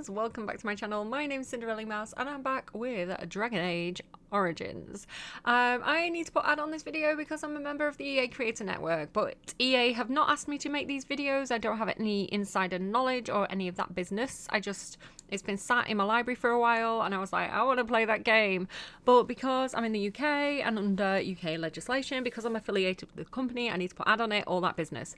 friends, welcome back to my channel. My name's Cinderella Mouse and I'm back with Dragon Age Origins. I need to put ad on this video because I'm a member of the EA Creator Network, but EA have not asked me to make these videos. I don't have any insider knowledge or any of that business. It's been sat in my library for a while and I was like, I want to play that game. But because I'm in the UK and under UK legislation, because I'm affiliated with the company, I need to put ad on it, all that business.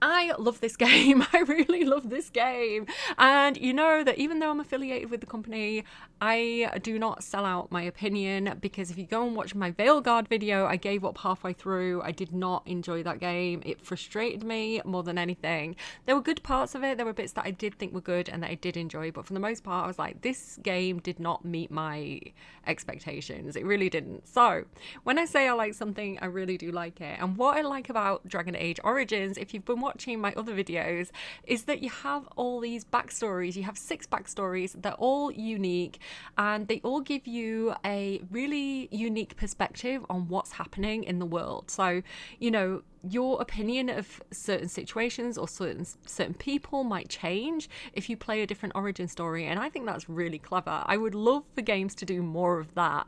I love this game. I really love this game. And you know that even though I'm affiliated with the company, I do not sell out my opinion, because if you go and watch my Veilguard video, I gave up halfway through. I did not enjoy that game. It frustrated me more than anything. There were good parts of it. There were bits that I did think were good and that I did enjoy. But for the most part, I was like, this game did not meet my expectations. It really didn't. So when I say I like something, I really do like it. And what I like about Dragon Age Origins, if you've been watching my other videos, is that you have all these backstories. You have 6 backstories. They're all unique and they all give you a really unique perspective on what's happening in the world. So, you know, your opinion of certain situations or certain people might change if you play a different origin story, and I think that's really clever. I would love for games to do more of that.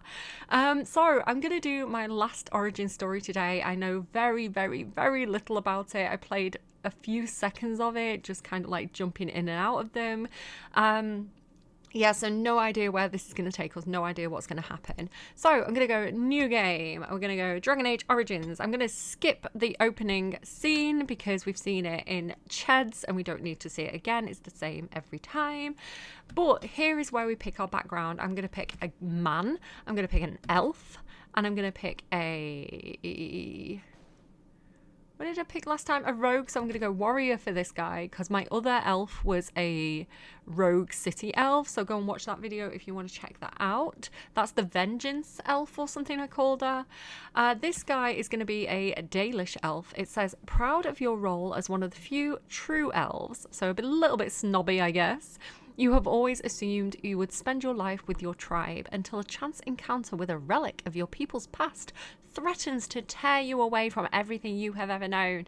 So I'm gonna do my last origin story today. I know very, very, very little about it. I played a few seconds of it, just kind of like jumping in and out of them. Yeah, so no idea where this is going to take us, no idea what's going to happen. So I'm going to go new game. We're going to go Dragon Age Origins. I'm going to skip the opening scene because we've seen it in Cheds and we don't need to see it again. It's the same every time. But here is where we pick our background. I'm going to pick a man, I'm going to pick an elf, and I'm going to pick a... What did I pick last time? A rogue, so I'm going to go warrior for this guy because my other elf was a rogue city elf. So go and watch that video if you want to check that out. That's the vengeance elf or something I called her. This guy is going to be a Dalish elf. It says, proud of your role as one of the few true elves. So a little bit snobby, I guess. You have always assumed you would spend your life with your tribe until a chance encounter with a relic of your people's past threatens to tear you away from everything you have ever known.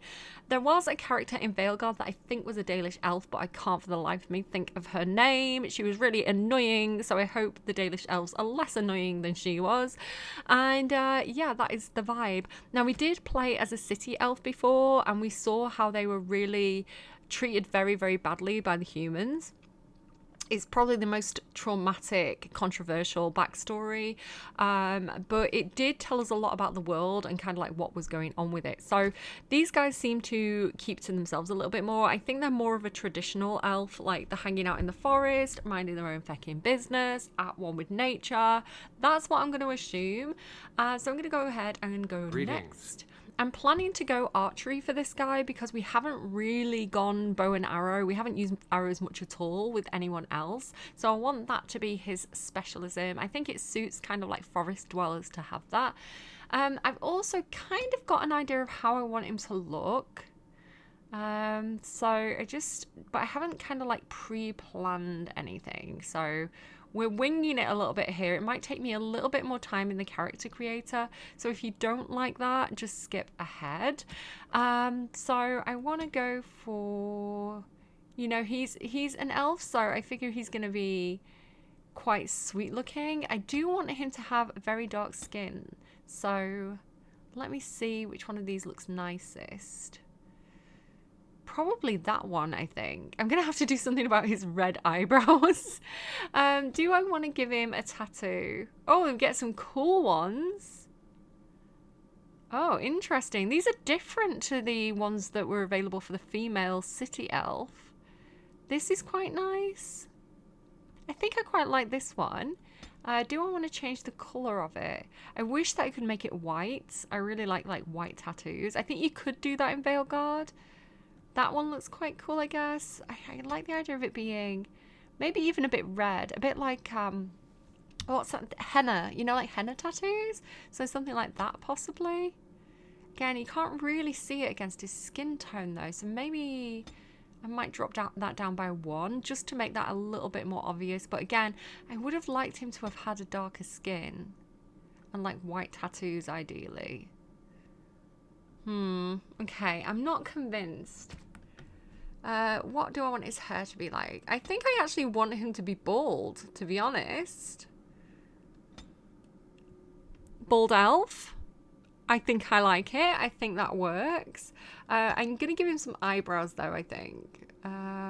There was a character in Veilguard that I think was a Dalish elf, but I can't for the life of me think of her name. She was really annoying, so I hope the Dalish elves are less annoying than she was. And yeah, that is the vibe. Now, we did play as a city elf before, and we saw how they were really treated very, very badly by the humans. It's probably the most traumatic, controversial backstory, but it did tell us a lot about the world and kind of like what was going on with it. So these guys seem to keep to themselves a little bit more. I think they're more of a traditional elf, like they're hanging out in the forest, minding their own fucking business, at one with nature. That's what I'm going to assume. So I'm going to go ahead and go next. I'm planning to go archery for this guy because we haven't really gone bow and arrow. We haven't used arrows much at all with anyone else. So I want that to be his specialism. I think it suits kind of like forest dwellers to have that. I've also kind of got an idea of how I want him to look. But I haven't kind of like pre-planned anything. So we're winging it a little bit here. It might take me a little bit more time in the character creator. So if you don't like that, just skip ahead. So I want to go for, you know, he's an elf. So I figure he's going to be quite sweet looking. I do want him to have very dark skin. So let me see which one of these looks nicest. Probably that one, I think. I'm going to have to do something about his red eyebrows. Do I want to give him a tattoo? Oh, and get some cool ones. Oh, interesting. These are different to the ones that were available for the female city elf. This is quite nice. I think I quite like this one. Do I want to change the colour of it? I wish that I could make it white. I really like white tattoos. I think you could do that in Veilguard. That one looks quite cool, I guess. I like the idea of it being maybe even a bit red, a bit like what's that? Henna, you know, like henna tattoos. So something like that possibly. Again, you can't really see it against his skin tone though, so maybe I might drop that down by 1 just to make that a little bit more obvious. But again, I would have liked him to have had a darker skin and like white tattoos ideally. Okay, I'm not convinced. What do I want his hair to be like? I think I actually want him to be bald, to be honest. Bald elf. I think I like it. I think that works. I'm going to give him some eyebrows, though, I think.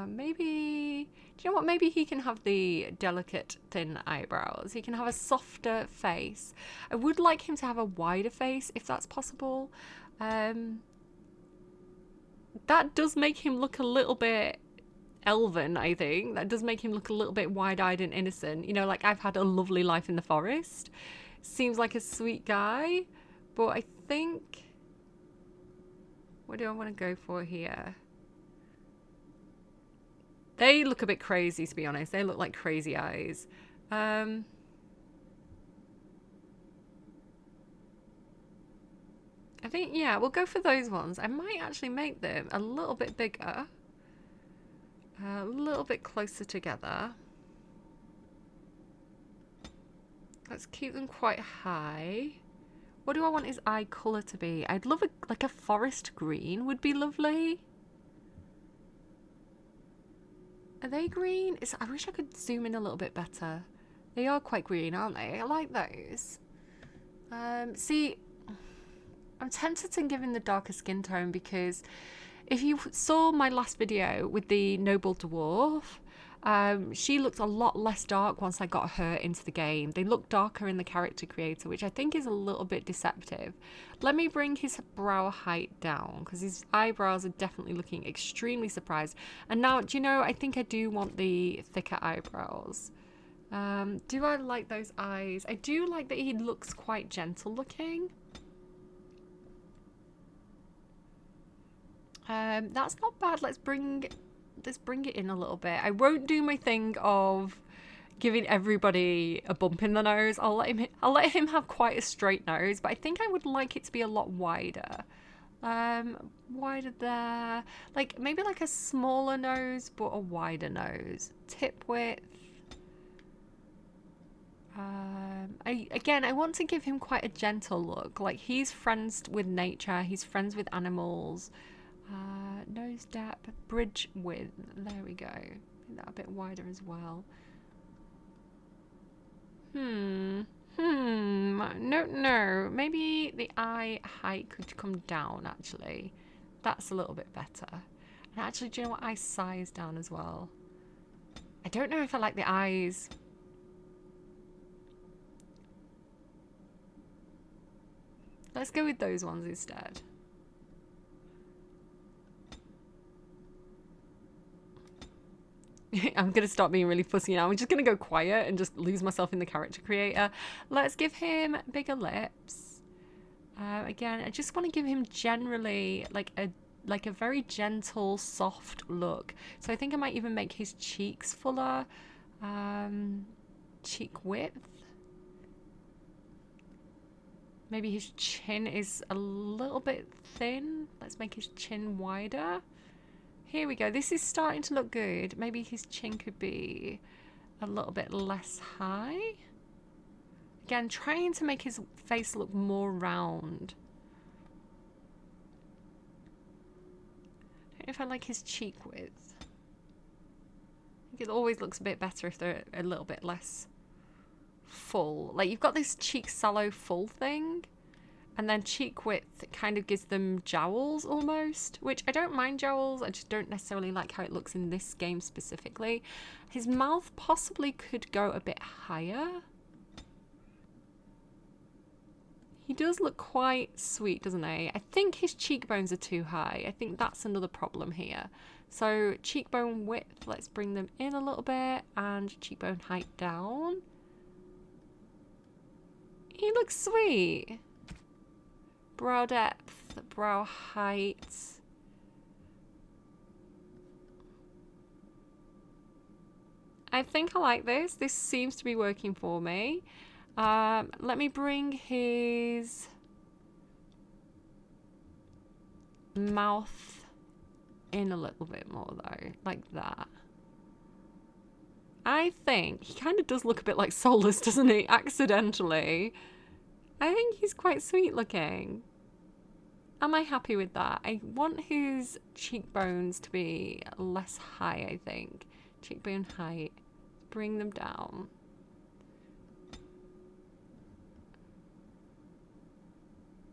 Maybe... Do you know what? Maybe he can have the delicate, thin eyebrows. He can have a softer face. I would like him to have a wider face, if that's possible. That does make him look a little bit elven, I think. That does make him look a little bit wide-eyed and innocent. You know, like, I've had a lovely life in the forest. Seems like a sweet guy. But I think... What do I want to go for here? They look a bit crazy, to be honest. They look like crazy eyes. I think, yeah, we'll go for those ones. I might actually make them a little bit bigger. A little bit closer together. Let's keep them quite high. What do I want his eye colour to be? I'd love like a forest green would be lovely. Are they green? I wish I could zoom in a little bit better. They are quite green, aren't they? I like those. See, I'm tempted to give him the darker skin tone because if you saw my last video with the noble dwarf, she looked a lot less dark once I got her into the game. They look darker in the character creator, which I think is a little bit deceptive. Let me bring his brow height down because his eyebrows are definitely looking extremely surprised. And now, do you know, I think I do want the thicker eyebrows. Do I like those eyes? I do like that he looks quite gentle looking. That's not bad. Let's bring it in a little bit. I won't do my thing of giving everybody a bump in the nose. I'll let him have quite a straight nose, but I think I would like it to be a lot wider. Wider there. Like maybe like a smaller nose, but a wider nose. Tip width. I want to give him quite a gentle look. Like he's friends with nature. He's friends with animals. Nose depth, bridge width. There we go. Make that a bit wider as well. No. Maybe the eye height could come down, actually. That's a little bit better. And actually, do you know what? Eye size down as well. I don't know if I like the eyes. Let's go with those ones instead. I'm going to stop being really fussy now. I'm just going to go quiet and just lose myself in the character creator. Let's give him bigger lips. Again, I just want to give him generally like a very gentle, soft look. So I think I might even make his cheeks fuller. Cheek width. Maybe his chin is a little bit thin. Let's make his chin wider. Here we go. This is starting to look good. Maybe his chin could be a little bit less high. Again, trying to make his face look more round. I don't know if I like his cheek width. I think it always looks a bit better if they're a little bit less full. Like you've got this cheek sallow full thing. And then cheek width kind of gives them jowls almost, which I don't mind jowls. I just don't necessarily like how it looks in this game specifically. His mouth possibly could go a bit higher. He does look quite sweet, doesn't he? I think his cheekbones are too high. I think that's another problem here. So cheekbone width, let's bring them in a little bit, and cheekbone height down. He looks sweet. Brow depth, brow height. I think I like this. This seems to be working for me. Let me bring his mouth in a little bit more though, like that. I think he kind of does look a bit like Solus, doesn't he? Accidentally. I think he's quite sweet looking. Am I happy with that? I want his cheekbones to be less high, I think. Cheekbone height. Bring them down.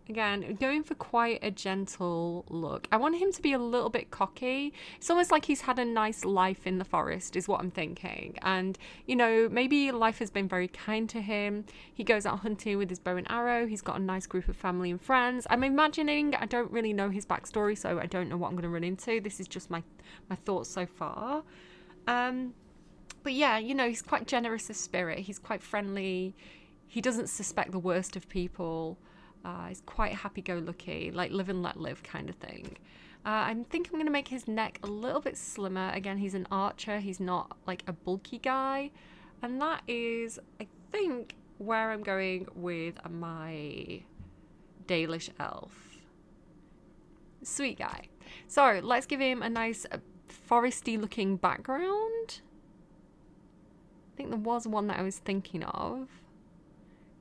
Again, going for quite a gentle look. I want him to be a little bit cocky. It's almost like he's had a nice life in the forest, is what I'm thinking. And, you know, maybe life has been very kind to him. He goes out hunting with his bow and arrow. He's got a nice group of family and friends. I'm imagining, I don't really know his backstory, so I don't know what I'm going to run into. This is just my thoughts so far. But yeah, you know, he's quite generous of spirit. He's quite friendly. He doesn't suspect the worst of people. He's quite happy-go-lucky, like live and let live kind of thing. I think I'm going to make his neck a little bit slimmer. Again, he's an archer. He's not like a bulky guy. And that is, I think, where I'm going with my Dalish elf. Sweet guy. So let's give him a nice foresty-looking background. I think there was one that I was thinking of.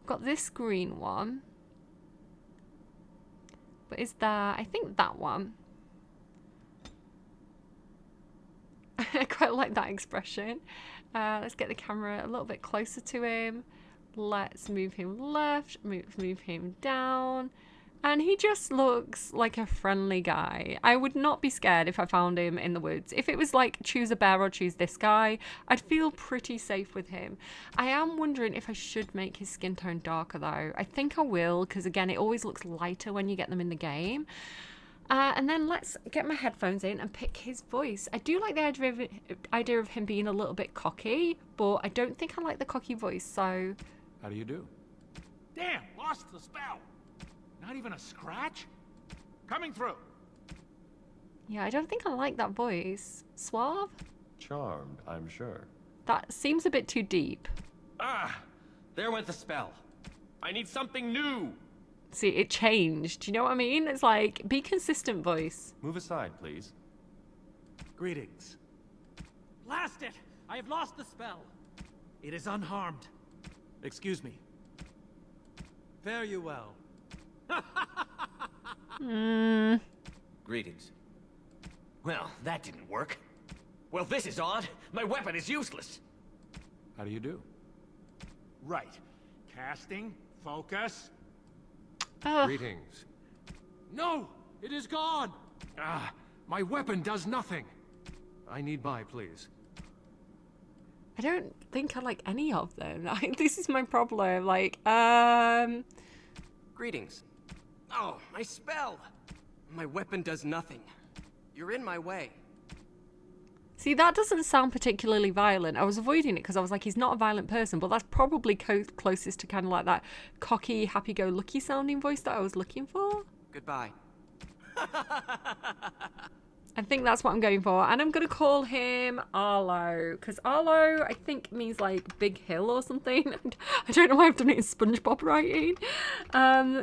Got this green one. But is there, I think that one. I quite like that expression. Let's get the camera a little bit closer to him. Let's move him left, move him down. And he just looks like a friendly guy. I would not be scared if I found him in the woods. If it was like choose a bear or choose this guy, I'd feel pretty safe with him. I am wondering if I should make his skin tone darker though. I think I will, because again, it always looks lighter when you get them in the game. And then let's get my headphones in and pick his voice. I do like the idea of him being a little bit cocky, but I don't think I like the cocky voice, so... How do you do? Damn, lost the spell. Not even a scratch? Coming through. Yeah, I don't think I like that voice. Suave? Charmed, I'm sure. That seems a bit too deep. Ah, there went the spell. I need something new. See, it changed. Do you know what I mean? It's like, be consistent voice. Move aside, please. Greetings. Blast it! I have lost the spell. It is unharmed. Excuse me. Fare you well. Greetings. Well, that didn't work. Well, this is odd. My weapon is useless. How do you do? Right. Casting. Focus. Greetings. No! It is gone! Ah, my weapon does nothing. I need by, please. I don't think I like any of them. This is my problem. Like, Greetings. Oh, my spell. My weapon does nothing. You're in my way. See, that doesn't sound particularly violent. I was avoiding it because I was like, he's not a violent person, but that's probably closest to kind of like that cocky, happy-go-lucky sounding voice that I was looking for. Goodbye. I think that's what I'm going for. And I'm going to call him Arlo, because Arlo, I think, means like big hill or something. I don't know why I've done it in SpongeBob writing.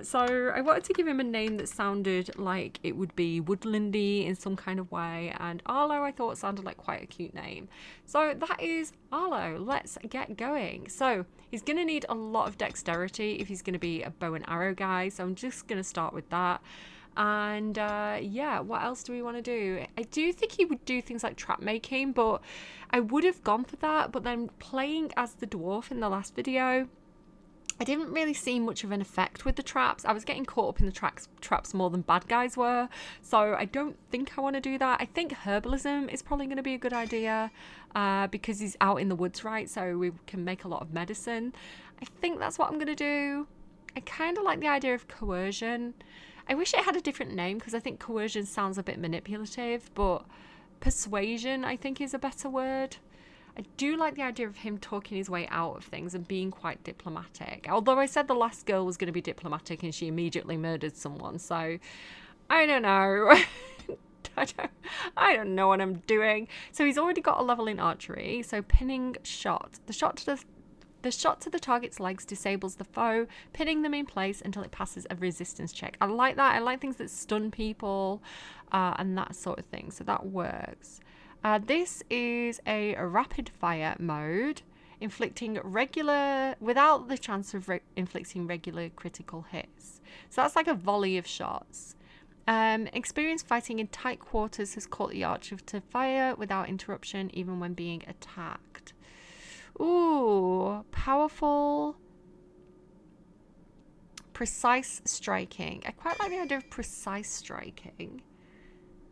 So I wanted to give him a name that sounded like it would be woodlandy in some kind of way. And Arlo, I thought, sounded like quite a cute name. So that is Arlo. Let's get going. So he's going to need a lot of dexterity if he's going to be a bow and arrow guy. So I'm just going to start with that. And yeah, what else do we want to do? I do think he would do things like trap making, but I would have gone for that. But then playing as the dwarf in the last video, I didn't really see much of an effect with the traps. I was getting caught up in the traps more than bad guys were. So I don't think I want to do that. I think herbalism is probably going to be a good idea because he's out in the woods, right? So we can make a lot of medicine. I think that's what I'm going to do. I kind of like the idea of coercion. I wish it had a different name because I think coercion sounds a bit manipulative, but persuasion I think is a better word. I do like the idea of him talking his way out of things and being quite diplomatic. Although I said the last girl was going to be diplomatic and she immediately murdered someone, so I don't know. I don't know what I'm doing. So he's already got a level in archery, so pinning shot. The shot to the target's legs disables the foe, pinning them in place until it passes a resistance check. I like that. I like things that stun people and that sort of thing. So that works. This is a rapid fire mode, inflicting regular, without the chance of inflicting regular critical hits. So that's like a volley of shots. Experience fighting in tight quarters has caught the archer to fire without interruption, even when being attacked. Ooh, powerful, precise striking. I quite like the idea of precise striking.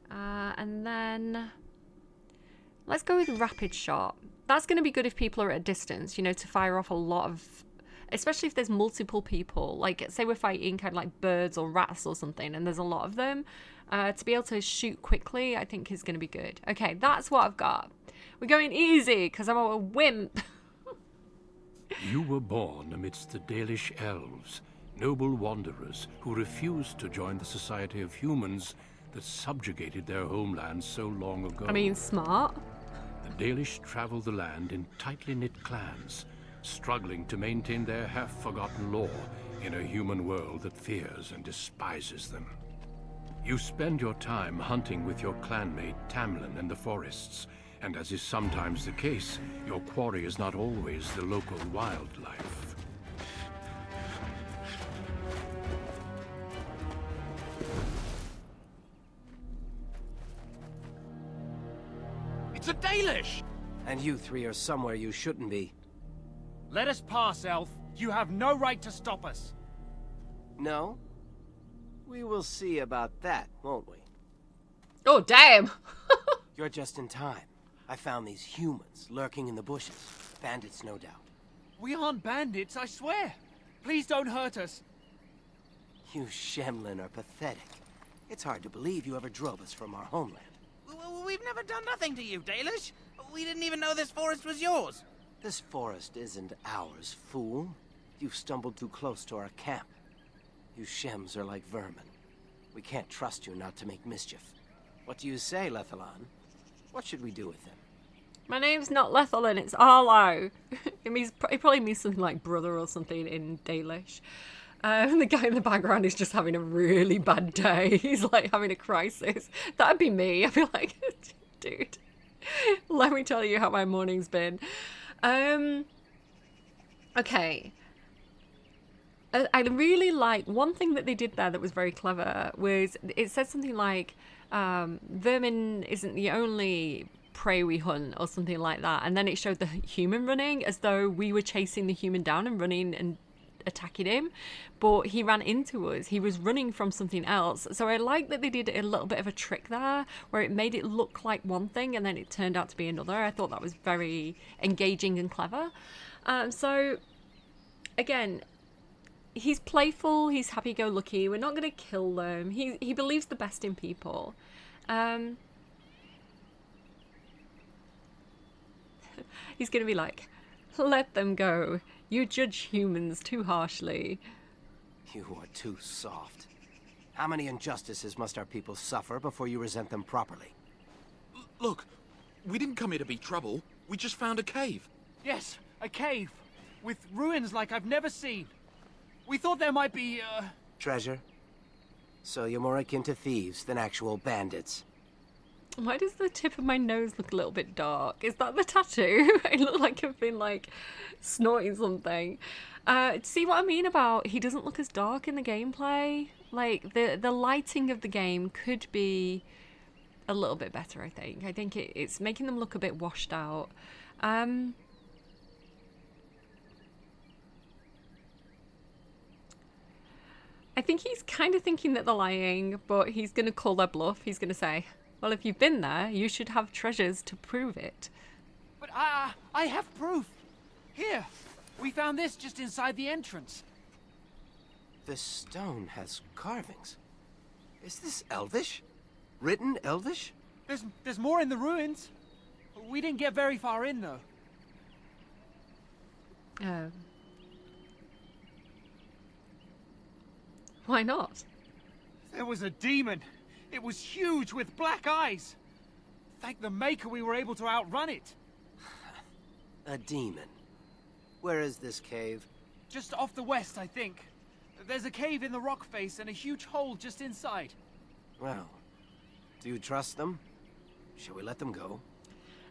And then let's go with rapid shot. That's going to be good if people are at a distance, you know, to fire off a lot of, especially if there's multiple people. Like, say we're fighting kind of like birds or rats or something, and there's a lot of them. To be able to shoot quickly, I think is going to be good. Okay, that's what I've got. We're going easy because I'm a wimp. You were born amidst the Dalish elves, noble wanderers who refused to join the society of humans that subjugated their homeland so long ago. I mean, smart. The Dalish travel the land in tightly knit clans, struggling to maintain their half-forgotten law in a human world that fears and despises them. You spend your time hunting with your clanmate Tamlin in the forests, and as is sometimes the case, your quarry is not always the local wildlife. It's a Dalish! And you three are somewhere you shouldn't be. Let us pass, Elf. You have no right to stop us. No? We will see about that, won't we? Oh, damn. You're just in time. I found these humans lurking in the bushes. Bandits, no doubt. We aren't bandits, I swear. Please don't hurt us. You Shemlin are pathetic. It's hard to believe you ever drove us from our homeland. We've never done nothing to you, Dalish. We didn't even know this forest was yours. This forest isn't ours, fool. You've stumbled too close to our camp. You Shems are like vermin. We can't trust you not to make mischief. What do you say, Lethalon? What should we do with him? My name's not Lethalon, it's Arlo. It probably means something like brother or something in Dalish. The guy in the background is just having a really bad day. He's like having a crisis. That'd be me. I'd be like, dude, let me tell you how my morning's been. Okay. I really like one thing that they did there that was very clever was it said something like vermin isn't the only prey we hunt or something like that, and then it showed the human running as though we were chasing the human down and running and attacking him, but he ran into us. He was running from something else. So I like that they did a little bit of a trick there where it made it look like one thing and then it turned out to be another. I thought that was very engaging and clever. So again, he's playful, he's happy-go-lucky. We're not going to kill them. He believes the best in people. He's going to be like, let them go. You judge humans too harshly. You are too soft. How many injustices must our people suffer before you resent them properly? Look, we didn't come here to be trouble. We just found a cave. Yes, a cave. With ruins like I've never seen. We thought there might be, Treasure? So you're more akin to thieves than actual bandits. Why does the tip of my nose look a little bit dark? Is that the tattoo? I look like I've been, like, snorting something. See what I mean about he doesn't look as dark in the gameplay? Like, the lighting of the game could be a little bit better, I think. I think it's making them look a bit washed out. I think he's kind of thinking that they're lying, but he's going to call their bluff. He's going to say, well, if you've been there, you should have treasures to prove it. But I have proof. Here, we found this just inside the entrance. This stone has carvings. Is this Elvish? Written Elvish? There's more in the ruins. We didn't get very far in, though. Why not? There was a demon. It was huge with black eyes. Thank the Maker we were able to outrun it. A demon. Where is this cave? Just off the west, I think. There's a cave in the rock face and a huge hole just inside. Well, do you trust them? Shall we let them go?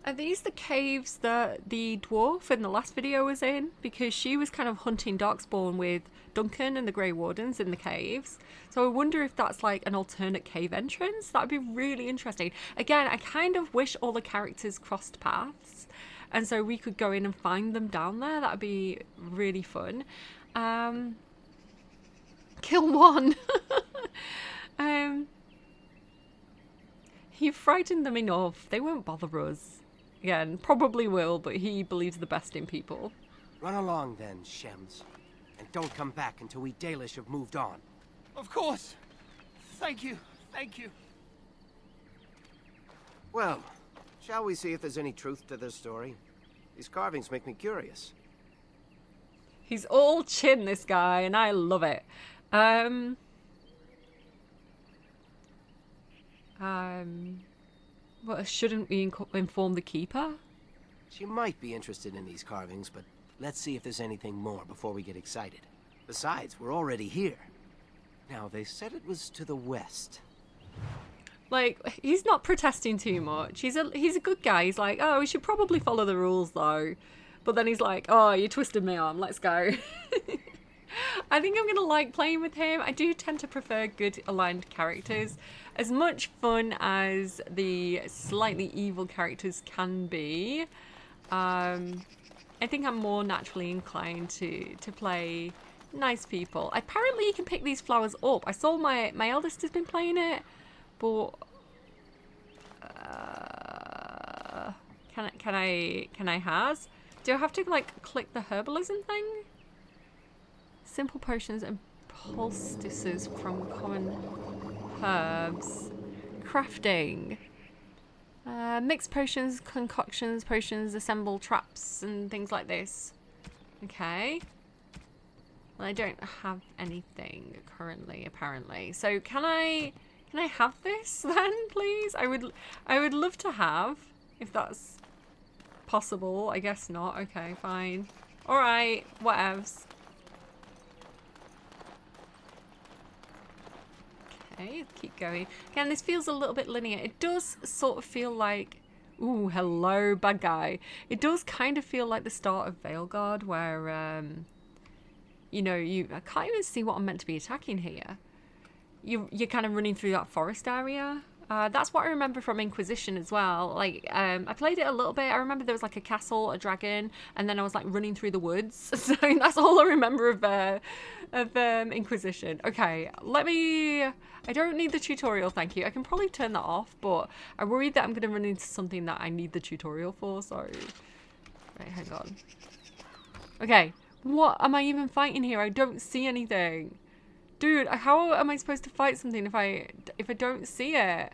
Are these the caves that the dwarf in the last video was in? Because she was kind of hunting Darkspawn with Duncan and the Grey Wardens in the caves. So I wonder if that's like an alternate cave entrance. That would be really interesting. Again, I kind of wish all the characters crossed paths. And so we could go in and find them down there. That would be really fun. Kill one. He frightened them enough. They won't bother us. Again, probably will, but he believes the best in people. Run along then, Shems. And don't come back until we Dalish have moved on. Of course. Thank you. Thank you. Well, shall we see if there's any truth to this story? These carvings make me curious. He's all chin, this guy, and I love it. Well, shouldn't we inform the keeper? She might be interested in these carvings, but let's see if there's anything more before we get excited. Besides, we're already here. Now, they said it was to the west. Like, he's not protesting too much. He's a good guy. He's like, oh, we should probably follow the rules, though. But then he's like, oh, you twisted my arm. Let's go. I think I'm going to like playing with him. I do tend to prefer good aligned characters. As much fun as the slightly evil characters can be, I think I'm more naturally inclined to play nice people. Apparently you can pick these flowers up. I saw my eldest has been playing it, but can I has? Do I have to like click the herbalism thing? Simple potions and poultices from common herbs. Crafting. Mixed potions, concoctions, potions, assemble traps and things like this. Okay. Well, I don't have anything currently, apparently. So can I have this then, please? I would love to have, if that's possible. I guess not. Okay, fine. Alright, whatevs. Okay, keep going. Again, this feels a little bit linear. It does sort of feel like... Ooh, hello, bad guy. It does kind of feel like the start of Veilguard, where, you know, I can't even see what I'm meant to be attacking here. You're kind of running through that forest area. That's what I remember from Inquisition as well. Like, I played it a little bit. I remember there was like a castle, a dragon, and then I was like running through the woods. So that's all I remember of Inquisition. Okay, I don't need the tutorial, thank you. I can probably turn that off, but I'm worried that I'm going to run into something that I need the tutorial for, so... Right, hang on. Okay, what am I even fighting here? I don't see anything. Dude, how am I supposed to fight something if I don't see it?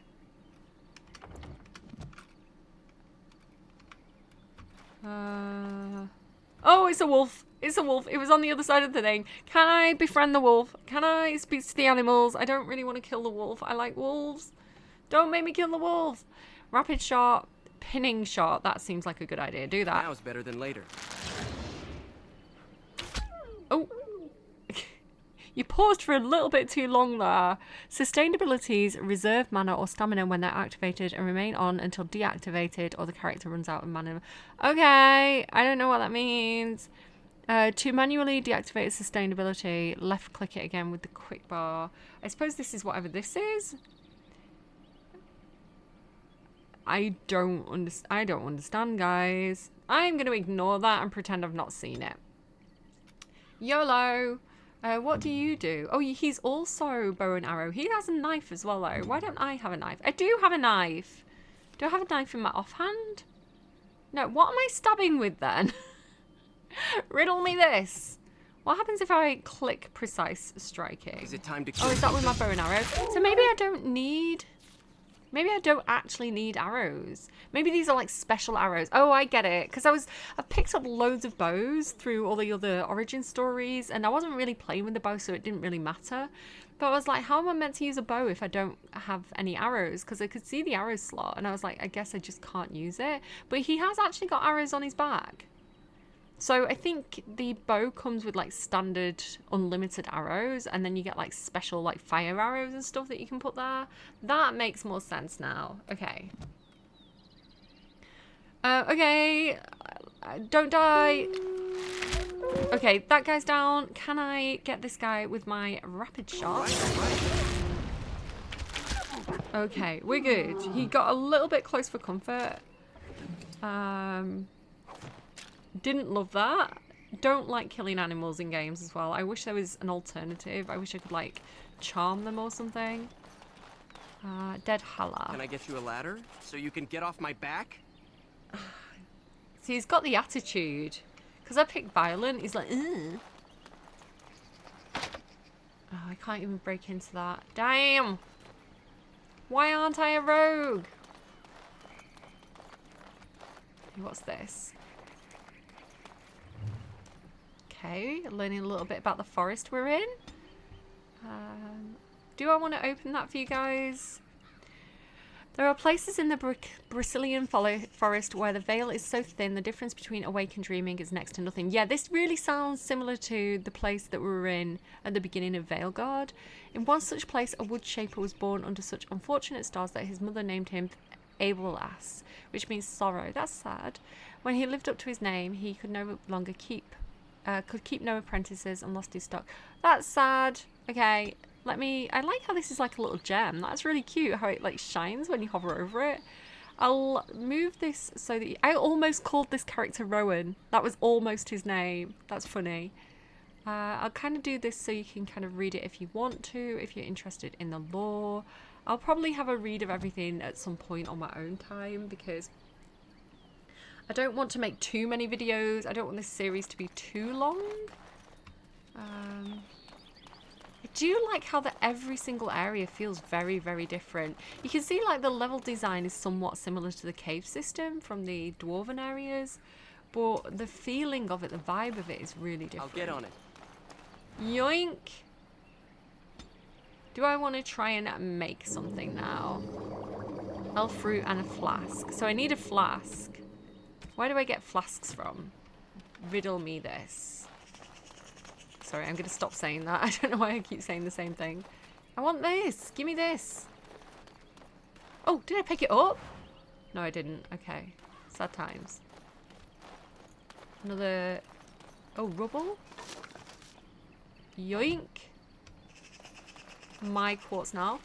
Oh, it's a wolf. It's a wolf. It was on the other side of the thing. Can I befriend the wolf? Can I speak to the animals? I don't really want to kill the wolf. I like wolves. Don't make me kill the wolf. Rapid shot, pinning shot. That seems like a good idea. Do that. Now is better than later. Oh. You paused for a little bit too long there. Sustained abilities reserve mana or stamina when they're activated and remain on until deactivated or the character runs out of mana. Okay, I don't know what that means. To manually deactivate a sustained ability, left click it again with the quick bar. I suppose this is whatever this is. I don't understand, guys. I'm going to ignore that and pretend I've not seen it. YOLO. What do you do? Oh, he's also bow and arrow. He has a knife as well, though. Why don't I have a knife? I do have a knife. Do I have a knife in my offhand? No, what am I stabbing with then? Riddle me this. What happens if I click precise striking? Is it time to Oh, is that with my bow and arrow? So maybe I don't need... Maybe I don't actually need arrows. Maybe these are like special arrows. Oh, I get it. Because I've picked up loads of bows through all the other origin stories. And I wasn't really playing with the bow, so it didn't really matter. But I was like, how am I meant to use a bow if I don't have any arrows? Because I could see the arrow slot. And I was like, I guess I just can't use it. But he has actually got arrows on his back. So I think the bow comes with like standard unlimited arrows, and then you get like special like fire arrows and stuff that you can put there. That makes more sense now. Okay. Okay. Don't die. Okay, that guy's down. Can I get this guy with my rapid shot? Okay, we're good. He got a little bit close for comfort. Didn't love that. Don't like killing animals in games as well. I wish there was an alternative. I wish I could, like, charm them or something. Dead Hala. Can I get you a ladder so you can get off my back? See, he's got the attitude. Because I picked violent, he's like, ugh. Oh, I can't even break into that. Damn! Why aren't I a rogue? What's this? Okay, learning a little bit about the forest we're in. Do I want to open that for you guys? There are places in the Brazilian forest where the veil is so thin the difference between awake and dreaming is next to nothing. Yeah, this really sounds similar to the place that we were in at the beginning of Veilguard. In one such place, a wood shaper was born under such unfortunate stars that his mother named him Abelas, which means sorrow. That's sad. When he lived up to his name, he could no longer keep no apprentices and lost his stock. That's sad. Okay. I like how this is like a little gem. That's really cute how it like shines when you hover over it. I'll move this so that I almost called this character Rowan. That was almost his name. That's funny. I'll kind of do this so you can kind of read it if you want to, if you're interested in the lore. I'll probably have a read of everything at some point on my own time because I don't want to make too many videos. I don't want this series to be too long. I do like how every single area feels very, very different. You can see like the level design is somewhat similar to the cave system from the dwarven areas, but the feeling of it, the vibe of it is really different. I'll get on it. Yoink! Do I want to try and make something now? Elf fruit and a flask. So I need a flask. Where do I get flasks from? Riddle me this. Sorry, I'm going to stop saying that. I don't know why I keep saying the same thing. I want this. Give me this. Oh, did I pick it up? No, I didn't. Okay. Sad times. Another... Oh, rubble? Yoink. My quartz now.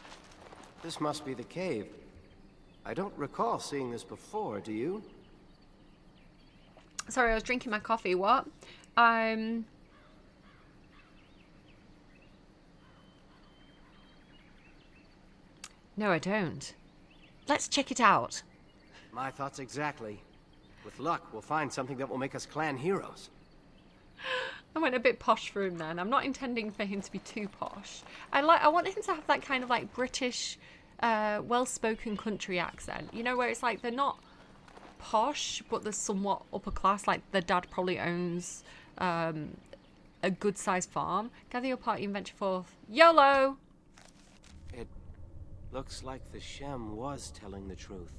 This must be the cave. I don't recall seeing this before, do you? Sorry, I was drinking my coffee. What? No, I don't. Let's check it out. My thoughts exactly. With luck, we'll find something that will make us clan heroes. I went a bit posh for him then. I'm not intending for him to be too posh. I want him to have that kind of like British, well-spoken country accent. You know, where it's like they're not posh, but they're somewhat upper class. Like their dad probably owns a good-sized farm. Gather your party and venture forth. YOLO! It looks like the Shem was telling the truth.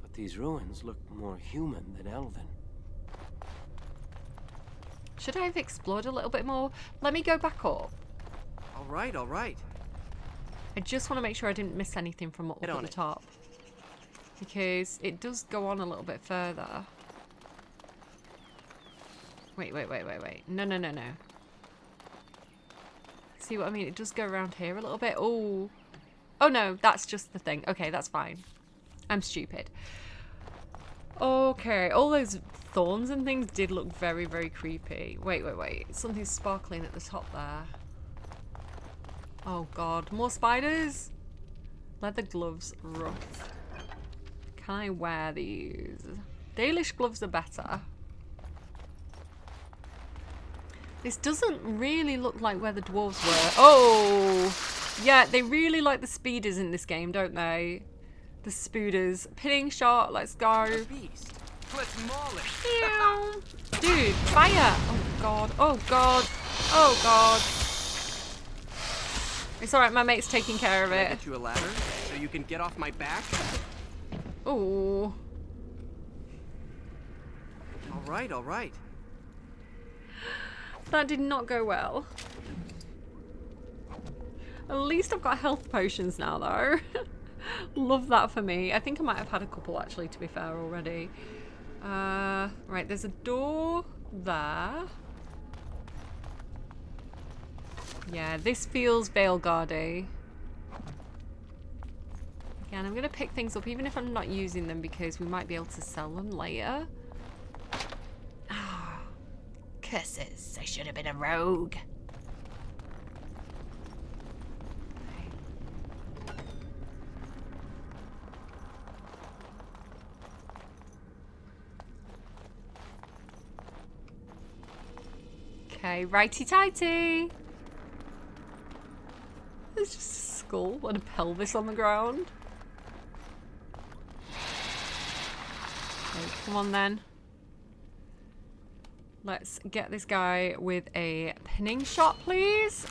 But these ruins look more human than elven. Should I have explored a little bit more? Let me go back up. All right, all right. I just want to make sure I didn't miss anything from up at the top. Because it does go on a little bit further. Wait. No. See what I mean? It does go around here a little bit. Oh. Oh no, that's just the thing. Okay, that's fine. I'm stupid. Okay, all those thorns and things did look very, very creepy. Wait. Something's sparkling at the top there. Oh god, more spiders? Leather gloves, rough. Can I wear these? Dalish gloves are better. This doesn't really look like where the dwarves were. Oh! Yeah, they really like the speeders in this game, don't they? The spooders. Pinning shot, let's go. Beast. Let's maul it. Ew. Dude, fire! Oh god, oh god, oh god. It's alright, my mate's taking care of Can I it. get you a ladder so you can get off my back? Ooh. All right. That did not go well. At least I've got health potions now, though. Love that for me. I think I might have had a couple, actually, to be fair, already. Right, there's a door there. Yeah, this feels Veilguard-y. Again, I'm gonna pick things up even if I'm not using them because we might be able to sell them later. Ah, curses. I should have been a rogue. Okay, righty-tighty. There's just a skull and a pelvis on the ground. Okay, come on then. Let's get this guy with a pinning shot, please.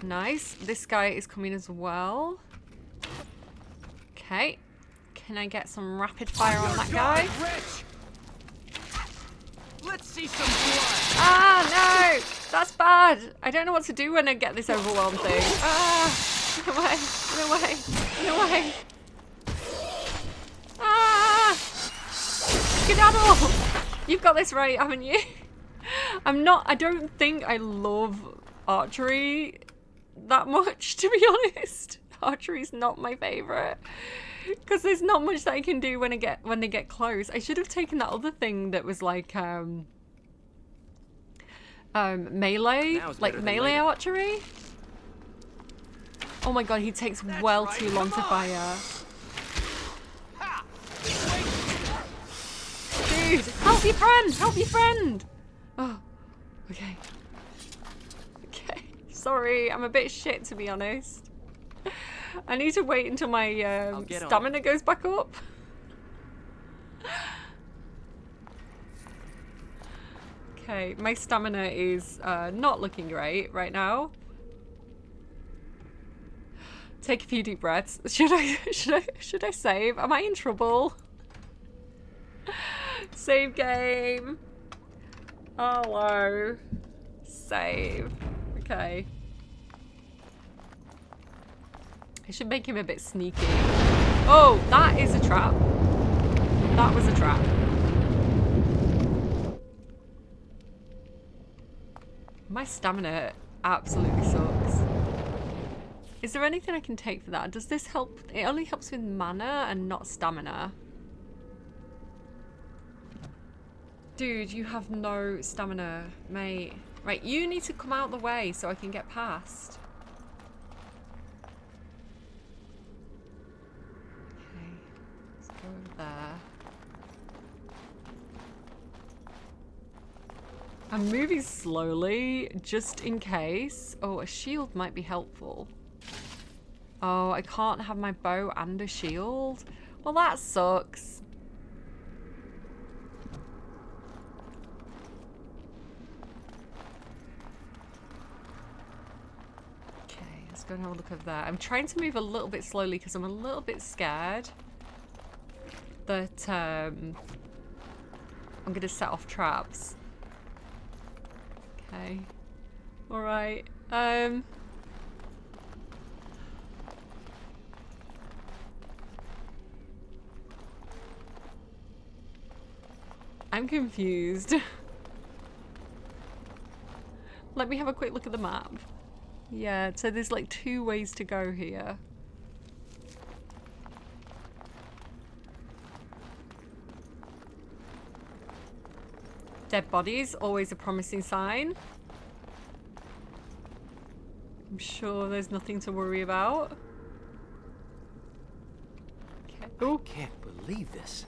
Nice. This guy is coming as well. Okay. Can I get some rapid fire on that guy? Rich! Let's see some blood! Ah, no! That's bad! I don't know what to do when I get this overwhelmed thing. Ah! Get away! Get away! Get away! Ah! Skedaddle! You've got this right, haven't you? I don't think I love archery that much, to be honest. Archery's not my favourite. Because there's not much that I can do when they get close. I should have taken that other thing that was like melee, like melee archery. Oh my god, he takes well too long to fire. Dude, help your friend! Help your friend! Oh, okay. Okay, sorry, I'm a bit shit to be honest. I need to wait until my stamina goes back up. Okay, my stamina is not looking great right now. Take a few deep breaths. Should I save? Am I in trouble? Save game. Hello. Save. Okay. I should make him a bit sneaky. Oh, that is a trap. That was a trap. My stamina absolutely sucks. Is there anything I can take for that? Does this help? It only helps with mana and not stamina. Dude, you have no stamina, mate. Right, you need to come out the way so I can get past. Okay, let's go over there. I'm moving slowly, just in case. Oh, a shield might be helpful. Oh, I can't have my bow and a shield. Well, that sucks. Okay, let's go and have a look over there. I'm trying to move a little bit slowly because I'm a little bit scared that I'm going to set off traps. Okay. Alright. I'm confused. Let me have a quick look at the map. Yeah, so there's like 2 ways to go here. Dead bodies, always a promising sign. I'm sure there's nothing to worry about. Okay. Ooh. I can't believe this.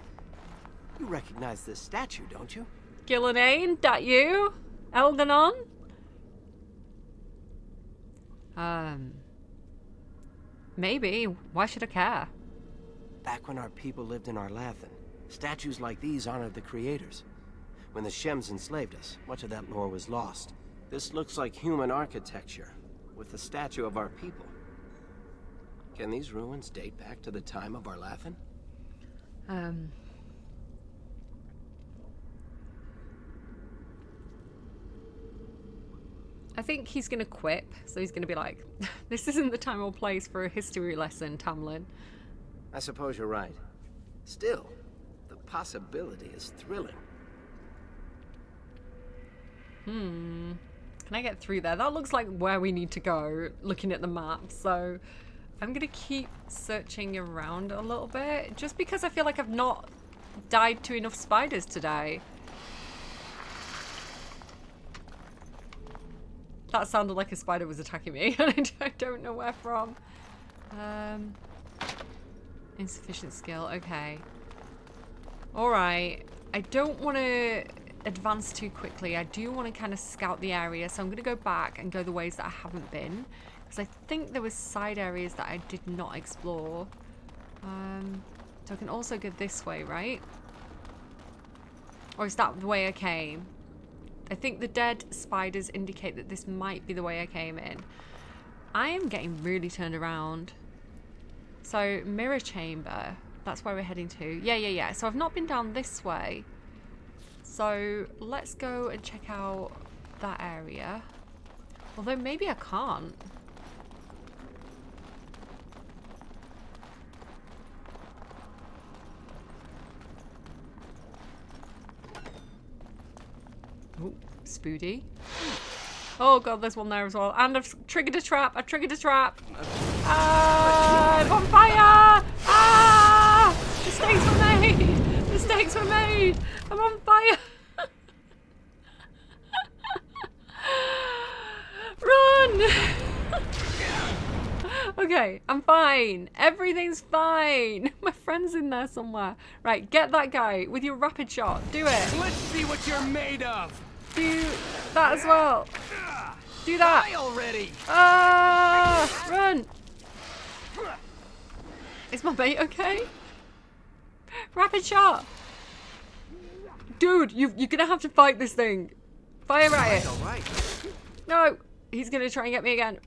You recognize this statue, don't you? Ghilan'nain, that you? Ghilan'nain? Maybe. Why should I care? Back when our people lived in Arlathan, statues like these honored the creators. When the Shems enslaved us, much of that lore was lost. This looks like human architecture, with the statue of our people. Can these ruins date back to the time of Arlathan? I think he's gonna quip, so he's gonna be like, this isn't the time or place for a history lesson, Tamlin. I suppose you're right. Still, the possibility is thrilling. Can I get through there? That looks like where we need to go, looking at the map. So I'm gonna keep searching around a little bit, just because I feel like I've not died to enough spiders today. That sounded like a spider was attacking me, and I don't know where from. Insufficient skill, okay. Alright, I don't want to advance too quickly. I do want to kind of scout the area, so I'm going to go back and go the ways that I haven't been. Because I think there was side areas that I did not explore. So I can also go this way, right? Or is that the way I came? I think the dead spiders indicate that this might be the way I came in. I am getting really turned around. So, mirror chamber. That's where we're heading to. Yeah. So I've not been down this way. So let's go and check out that area. Although maybe I can't. Ooh, spoody. Oh god, there's one there as well. And I've triggered a trap. I've triggered a trap. I'm on fire! Ah! Mistakes were made! Mistakes were made! I'm on fire! Run! Okay, I'm fine. Everything's fine. My friend's in there somewhere. Right, get that guy with your rapid shot. Do it. Let's see what you're made of. Do that as well. Do that. Die already. Ah! Run! Is my mate okay? Rapid shot! Dude, you're gonna have to fight this thing. Fire at it. All right. No! He's gonna try and get me again.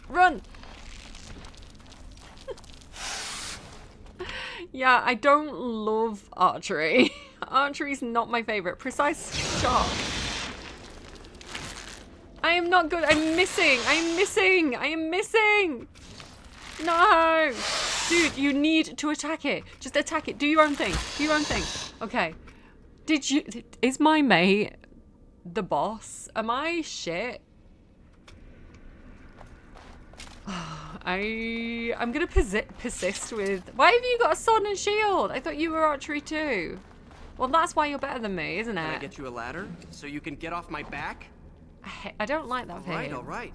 Run! Yeah, I don't love archery. Archery's not my favorite. Precise shot. I am not good. I'm missing. I'm missing. I am missing. No. Dude, you need to attack it. Just attack it. Do your own thing. Do your own thing. Okay. Is my mate the boss? Am I shit? I'm gonna persist with... Why have you got a sword and shield? I thought you were archery too. Well, that's why you're better than me, isn't it? Can I get you a ladder so you can get off my back? I don't like that thing. All right.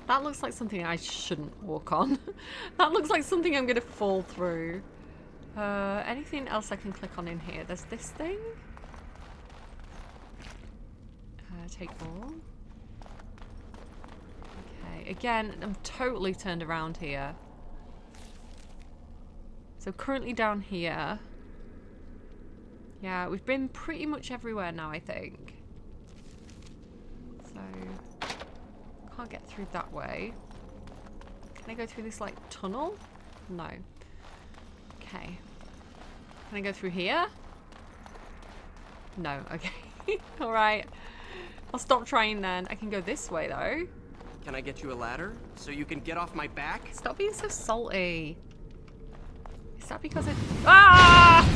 That looks like something I shouldn't walk on. That looks like something I'm gonna fall through. Anything else I can click on in here? There's this thing. Take all. Okay, again, I'm totally turned around here. So currently down here. Yeah, we've been pretty much everywhere now, I think. So, can't get through that way. Can I go through this, like, tunnel? No. Okay. Can I go through here? No, okay. Alright. I'll stop trying then. I can go this way, though. Can I get you a ladder so you can get off my back? Stop being so salty. Is that because it... Ah!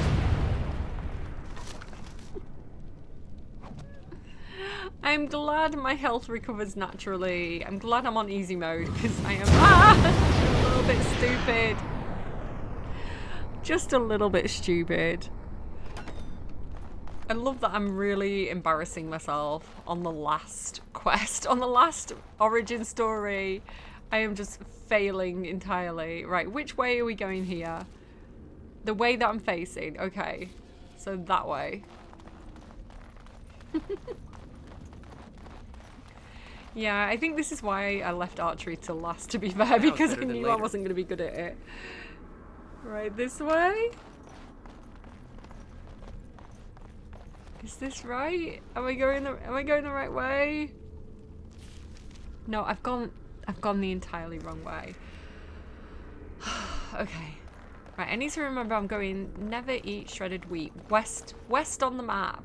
I'm glad my health recovers naturally. I'm glad I'm on easy mode because I am a little bit stupid. Just a little bit stupid. I love that I'm really embarrassing myself on the last quest, on the last origin story. I am just failing entirely. Right, which way are we going here? The way that I'm facing. Okay, so that way. Yeah, I think this is why I left archery till last, to be fair, because I knew I wasn't going to be good at it. Right, this way? Is this right? Am I going the right way? No, I've gone the entirely wrong way. Okay. Right, I need to remember I'm going never eat shredded wheat. West on the map.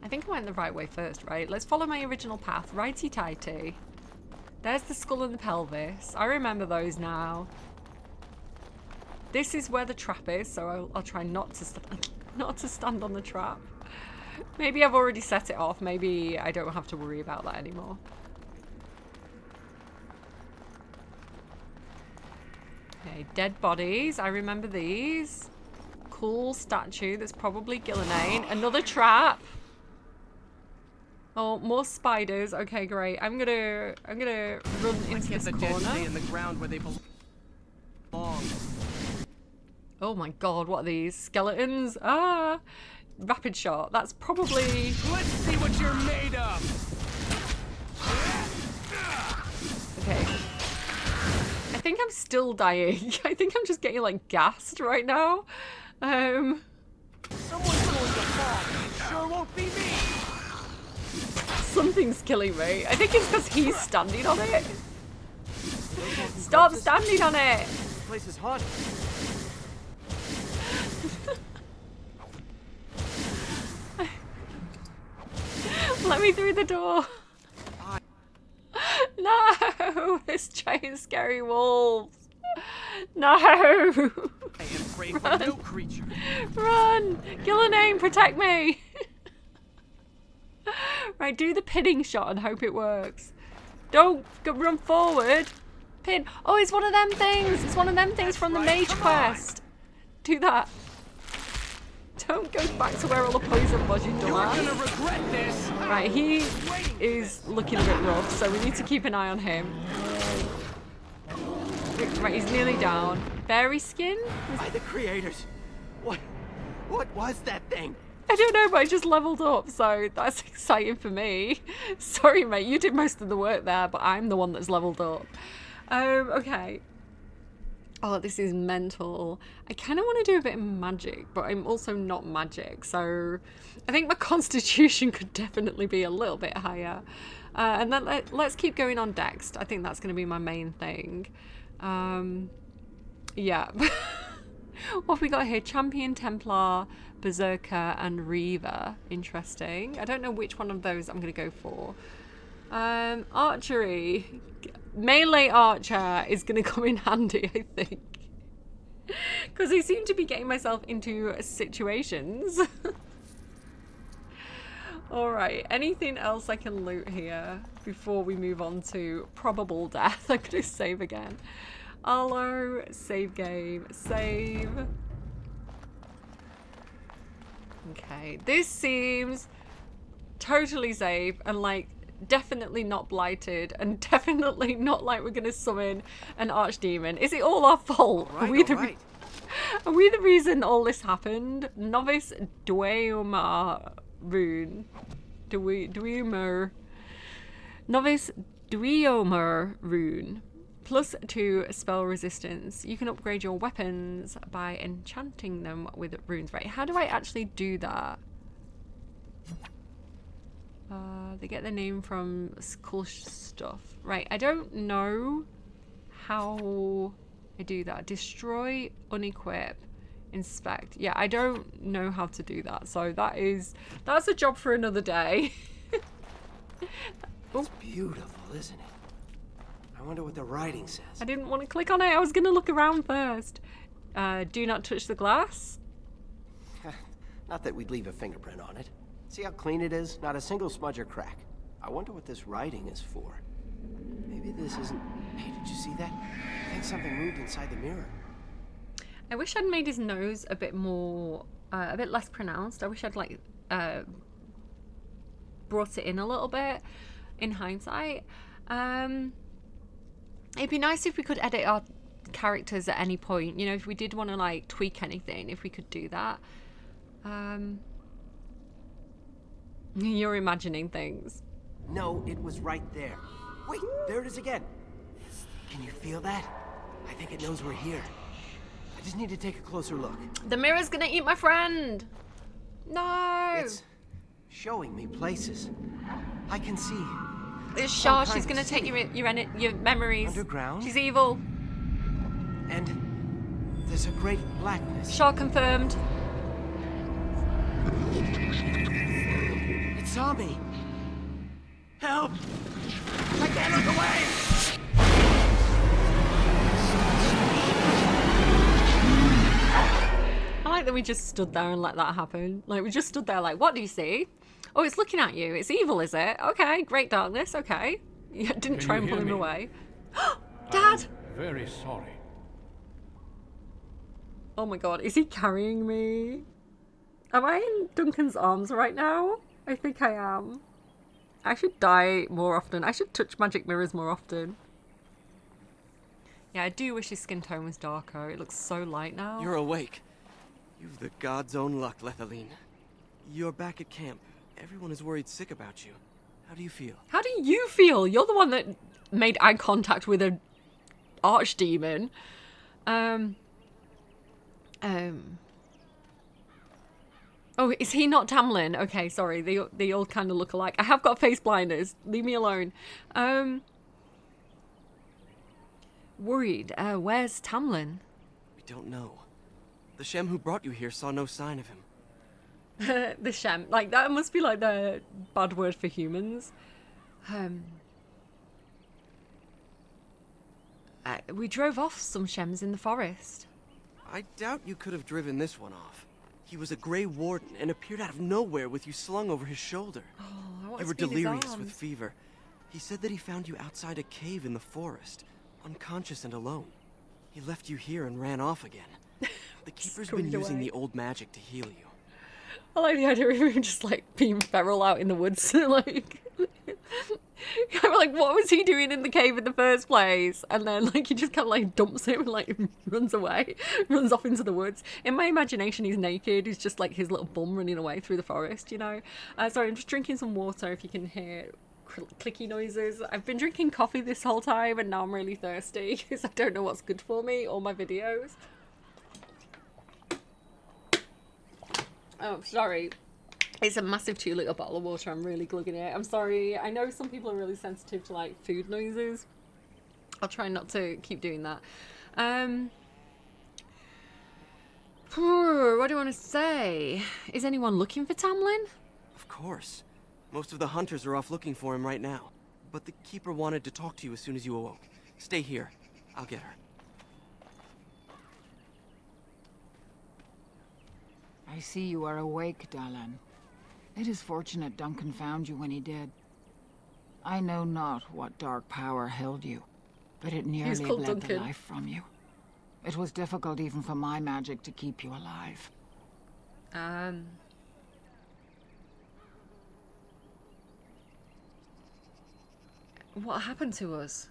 I think I went the right way first, right? Let's follow my original path. Righty-tighty. There's the skull and the pelvis. I remember those now. This is where the trap is, so I'll try not to stand on the trap. Maybe I've already set it off. Maybe I don't have to worry about that anymore. Okay, dead bodies. I remember these. Cool statue. That's probably Ghilan'nain. Another trap. Oh, more spiders. Okay, great. I'm gonna run into this the corner. dead stay in the ground where they belong. Oh my god, what are these? Skeletons? Ah! Rapid shot. That's probably... Let's see what you're made of. Okay. I think I'm still dying. I think I'm just getting, like, gassed right now. Someone's going to fall. Sure won't be me. Something's killing me. I think it's because he's standing on it. Stop standing on it! This place is haunted. Let me through the door. No! This giant scary wolves. No! I am prey for no creature. Run! Ghilan'nain, protect me! Right, do the pinning shot and hope it works. Don't run forward. Pin. Oh, it's one of them things. It's one of them things from the mage quest. Do that. Don't go back to where all the poison was, you dumbass. You're gonna regret this. Right, he is looking a bit rough, so we need to keep an eye on him. Right, he's nearly down. Berry skin? By the creators. What was that thing? I don't know, but I just leveled up, so that's exciting for me. Sorry, mate, you did most of the work there, but I'm the one that's leveled up. Okay. Oh, this is mental. I kind of want to do a bit of magic, but I'm also not magic, so I think my constitution could definitely be a little bit higher. And then let's keep going on Dex. I think that's going to be my main thing. Yeah. What have we got here? Champion, Templar, Berserker, and Reaver. Interesting. I don't know which one of those I'm going to go for. Archery. Melee archer is going to come in handy, I think. Because I seem to be getting myself into situations. Alright, anything else I can loot here before we move on to probable death? I'm going to save again. Arlo, save game, save. Okay, this seems totally safe and like definitely not blighted and definitely not like we're going to summon an archdemon. Is it all our fault? All right, Are we the reason all this happened? Novice Dwemer rune. Dwemer. Novice Dwemer rune. +2 spell resistance. You can upgrade your weapons by enchanting them with runes. Right, how do I actually do that? They get their name from cool stuff. Right, I don't know how I do that. Destroy, unequip, inspect. Yeah, I don't know how to do that. So that's a job for another day. It's beautiful, isn't it? I wonder what the writing says. I didn't want to click on it. I was going to look around first. Do not touch the glass. Not that we'd leave a fingerprint on it. See how clean it is? Not a single smudge or crack. I wonder what this writing is for. Maybe this isn't... Hey, did you see that? I think something moved inside the mirror. I wish I'd made his nose a bit more... a bit less pronounced. I wish I'd like... brought it in a little bit in hindsight. It'd be nice if we could edit our characters at any point. You know, if we did want to like tweak anything, if we could do that. You're imagining things. No, it was right there. Wait, there it is again. Can you feel that? I think it knows we're here. I just need to take a closer look. The mirror's gonna eat my friend. No. It's showing me places. I can see. It's Shah. She's gonna take your memories. Underground? She's evil. And there's a great blackness. Shah confirmed. It saw me. Help! I can't look away. that we just stood there and let that happen. Like, we just stood there like, what do you see? Oh, it's looking at you. It's evil, is it? Okay, great darkness, okay. Yeah, didn't Can try you and pull hear him me? away. Dad! I'm very sorry. Oh my god, is he carrying me? Am I in Duncan's arms right now? I think I am. I should die more often. I should touch magic mirrors more often. Yeah, I do wish his skin tone was darker. It looks so light now. You're awake. You've the god's own luck, Lethaline. You're back at camp. Everyone is worried sick about you. How do you feel? How do you feel? You're the one that made eye contact with a archdemon. Oh, is he not Tamlin? Okay, sorry. They all kind of look alike. I have got face blinders. Leave me alone. Worried. Where's Tamlin? We don't know. The Shem who brought you here saw no sign of him. The Shem. Like, that must be like the bad word for humans. We drove off some Shems in the forest. I doubt you could have driven this one off. He was a Grey Warden and appeared out of nowhere with you slung over his shoulder. Oh, I want You to were feel his delirious with arms. fever. He said that he found you outside a cave in the forest, unconscious and alone. He left you here and ran off again. The Keeper's been Scurried using away. the old magic to heal you. I like the idea of him just like being feral out in the woods. Like, I'm like, what was he doing in the cave in the first place? And then like he just kind of like dumps him and like runs away, runs off into the woods. In my imagination, he's naked. He's just like his little bum running away through the forest, you know. Sorry, I'm just drinking some water. If you can hear clicky noises. I've been drinking coffee this whole time, and now I'm really thirsty because I don't know what's good for me or my videos. Oh, sorry. It's a massive 2-litre bottle of water. I'm really glugging it. I'm sorry. I know some people are really sensitive to like food noises. I'll try not to keep doing that. What do I want to say? Is anyone looking for Tamlin? Of course. Most of the hunters are off looking for him right now. But the Keeper wanted to talk to you as soon as you awoke. Stay here. I'll get her. I see you are awake, Dalan. It is fortunate Duncan found you when he did. I know not what dark power held you, but it nearly called bled the Duncan. life from you. It was difficult even for my magic to keep you alive. What happened to us?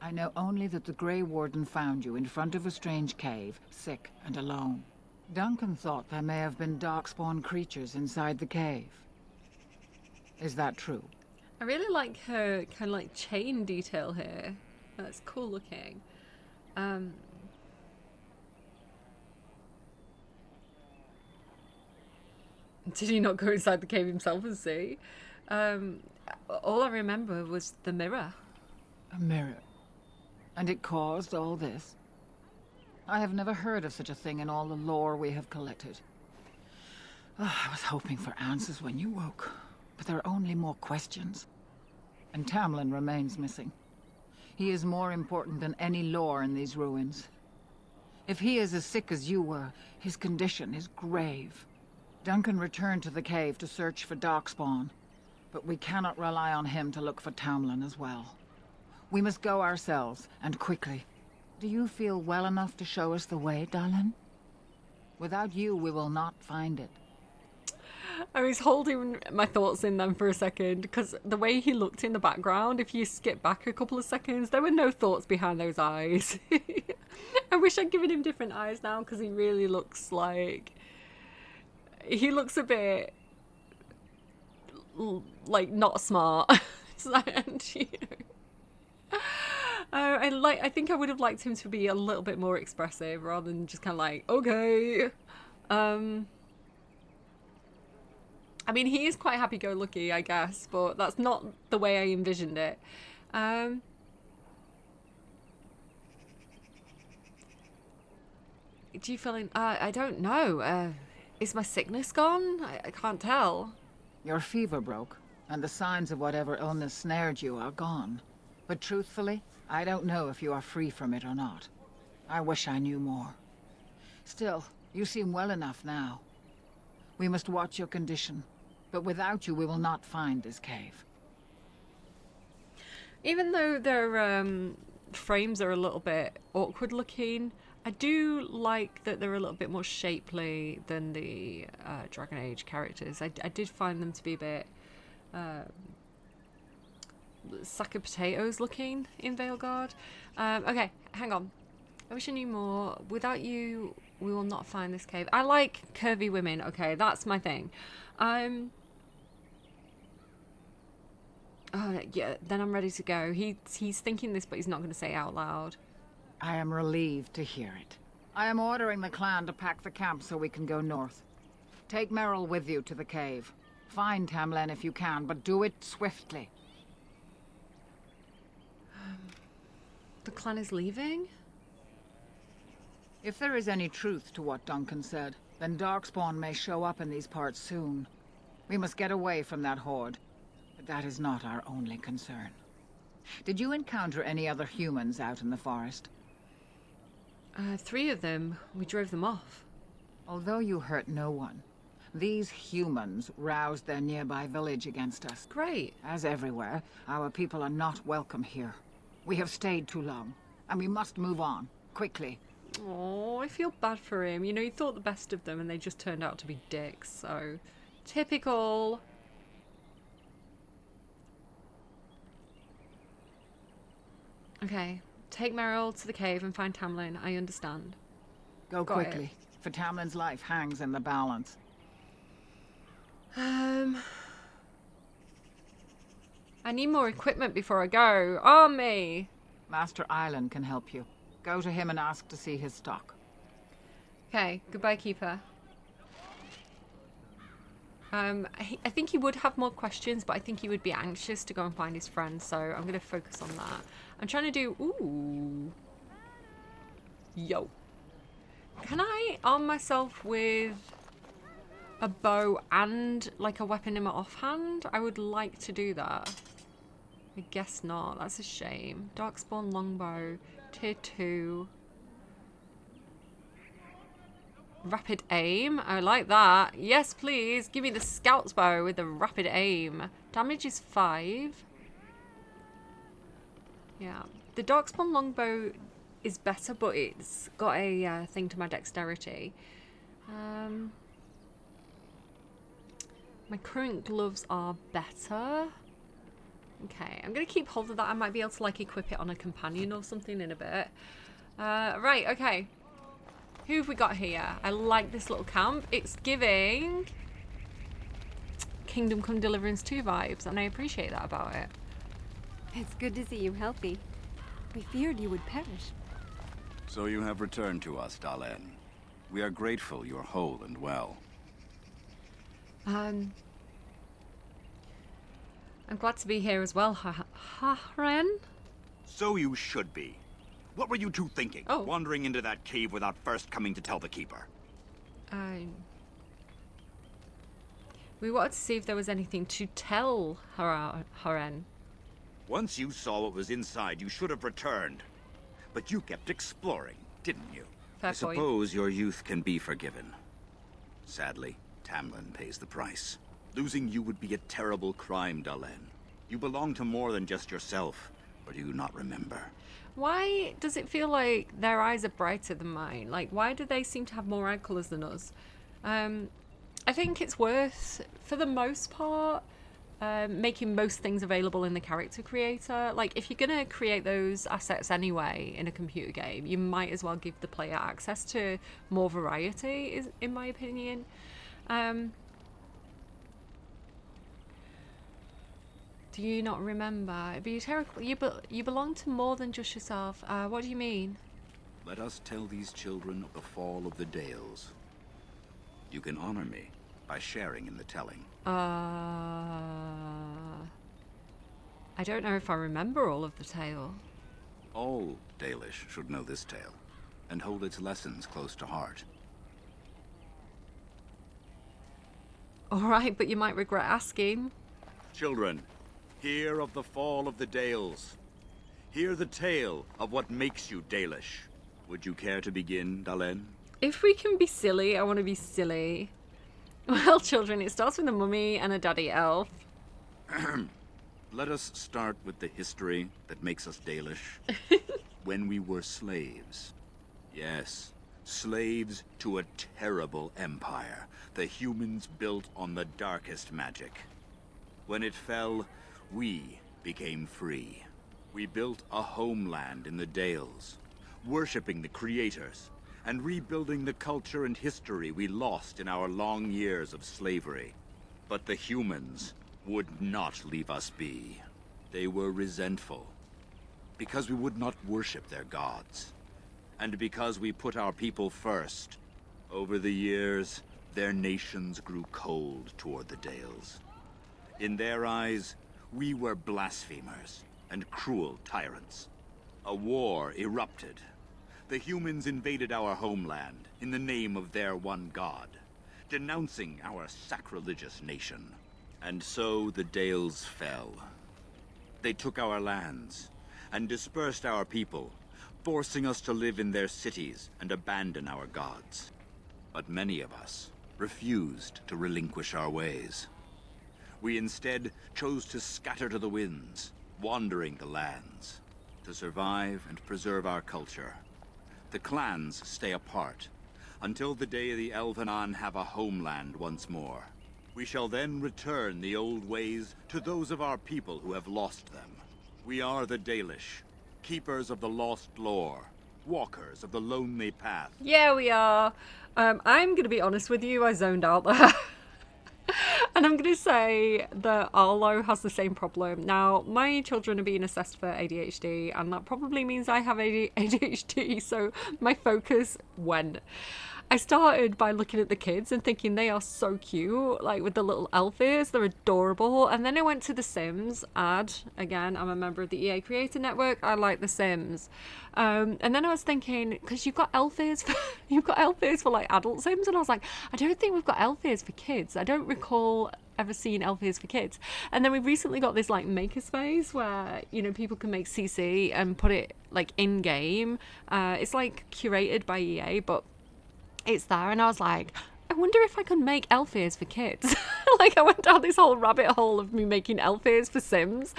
I know only that the Grey Warden found you in front of a strange cave, sick and alone. Duncan thought there may have been darkspawn creatures inside the cave. Is that true? I really like her kind of like chain detail here. That's cool looking. Did he not go inside the cave himself and see? All I remember was the mirror. A mirror. And it caused all this? I have never heard of such a thing in all the lore we have collected. I was hoping for answers when you woke, but there are only more questions. And Tamlin remains missing. He is more important than any lore in these ruins. If he is as sick as you were, his condition is grave. Duncan returned to the cave to search for Darkspawn, but we cannot rely on him to look for Tamlin as well. We must go ourselves, and quickly. Do you feel well enough to show us the way, Dalan? Without you, we will not find it. I was holding my thoughts in them for a second because the way he looked in the background, if you skip back a couple of seconds, there were no thoughts behind those eyes. I wish I'd given him different eyes now because he really looks like... He looks a bit... like, not smart. And, you know... I think I would have liked him to be a little bit more expressive rather than just kind of like, okay. I mean, he is quite happy-go-lucky, I guess, but that's not the way I envisioned it. Do you feel... I don't know. Is my sickness gone? I can't tell. Your fever broke, and the signs of whatever illness snared you are gone. But truthfully, I don't know if you are free from it or not. I wish I knew more. Still, You seem well enough now. We must watch your condition, but without you we will not find this cave. Even though their frames are a little bit awkward looking, I do like that they're a little bit more shapely than the Dragon Age characters. I did find them to be a bit sack of potatoes looking in Veilguard. Okay, hang on. I wish I knew more. Without you, we will not find this cave. I like curvy women. Okay, that's my thing. Oh, yeah, then I'm ready to go. He's thinking this, but he's not going to say it out loud. I am relieved to hear it. I am ordering the clan to pack the camp so we can go north. Take Merrill with you to the cave. Find Tamlin if you can, but do it swiftly. The clan is leaving? If there is any truth to what Duncan said, then Darkspawn may show up in these parts soon. We must get away from that horde. But that is not our only concern. Did you encounter any other humans out in the forest? 3 of them. We drove them off. Although you hurt no one, these humans roused their nearby village against us. Great. As everywhere, our people are not welcome here. We have stayed too long, and we must move on, quickly. Oh, I feel bad for him. You know, he thought the best of them and they just turned out to be dicks, so... Typical. Okay, take Merrill to the cave and find Tamlin. I understand. Go Got quickly, for Tamlin's life hangs in the balance. I need more equipment before I go. On me! Master Island can help you. Go to him and ask to see his stock. Okay, goodbye, Keeper. I think he would have more questions, but I think he would be anxious to go and find his friend, so I'm going to focus on that. I'm trying to do... Ooh. Yo. Can I arm myself with a bow and, like, a weapon in my offhand? I would like to do that. I guess not. That's a shame. Darkspawn longbow. Tier 2. Rapid aim. I like that. Yes, please. Give me the scout's bow with the rapid aim. Damage is 5. Yeah. The Darkspawn longbow is better, but it's got a thing to my dexterity. My current gloves are better. Okay, I'm going to keep hold of that. I might be able to, like, equip it on a companion or something in a bit. Right, okay. Who have we got here? I like this little camp. It's giving Kingdom Come Deliverance 2 vibes, and I appreciate that about it. It's good to see you healthy. We feared you would perish. So you have returned to us, Ghilan'nain. We are grateful you're whole and well. I'm glad to be here as well, Ren. So you should be. What were you two thinking? Oh. Wandering into that cave without first coming to tell the Keeper? We wanted to see if there was anything to tell Ren. Once you saw what was inside, you should have returned. But you kept exploring, didn't you? Fair I point. suppose your youth can be forgiven. Sadly, Tamlin pays the price. Losing you would be a terrible crime, Ghilan'nain. You belong to more than just yourself, or do you not remember? Why does it feel like their eyes are brighter than mine? Like, why do they seem to have more eye colours than us? I think it's worth, for the most part, making most things available in the character creator. Like, if you're going to create those assets anyway in a computer game, you might as well give the player access to more variety, in my opinion. Do you not remember? You belong to more than just yourself. What do you mean? Let us tell these children of the fall of the Dales. You can honor me by sharing in the telling. I don't know if I remember all of the tale. All Dalish should know this tale, and hold its lessons close to heart. Alright, but you might regret asking. Children, hear of the fall of the Dales. Hear the tale of what makes you Dalish. Would you care to begin, Ghilan'nain? If we can be silly, I want to be silly. Well, children, it starts with a mummy and a daddy elf. Let us start with the history that makes us Dalish. When we were slaves. Yes, slaves to a terrible empire the humans built on the darkest magic. When it fell, we became free. We built a homeland in the Dales, worshipping the creators, and rebuilding the culture and history we lost in our long years of slavery. But the humans would not leave us be. They were resentful, because we would not worship their gods, and because we put our people first. Over the years, their nations grew cold toward the Dales. In their eyes, we were blasphemers and cruel tyrants. A war erupted. The humans invaded our homeland in the name of their one god, denouncing our sacrilegious nation. And so the Dales fell. They took our lands and dispersed our people, forcing us to live in their cities and abandon our gods. But many of us refused to relinquish our ways. We instead chose to scatter to the winds, wandering the lands. To survive and preserve our culture, the clans stay apart, until the day the Ghilan'nain have a homeland once more. We shall then return the old ways to those of our people who have lost them. We are the Dalish, keepers of the lost lore, walkers of the lonely path. Yeah, we are. I'm going to be honest with you, I zoned out there. And I'm going to say that Arlo has the same problem. Now, my children are being assessed for ADHD, and that probably means I have ADHD, so my focus went. I started by looking at the kids and thinking they are so cute, like with the little elf ears, they're adorable. And then I went to the Sims ad. Again, I'm a member of the EA Creator Network. I like the Sims. And then I was thinking, because you've got elf ears for like adult Sims, and I was like, I don't think we've got elf ears for kids. I don't recall ever seen elf ears for kids. And then we recently got this like makerspace where, you know, people can make CC and put it like in game. It's like curated by EA, but it's there, and I was like, I wonder if I could make elf ears for kids. Like, I went down this whole rabbit hole of me making elf ears for Sims.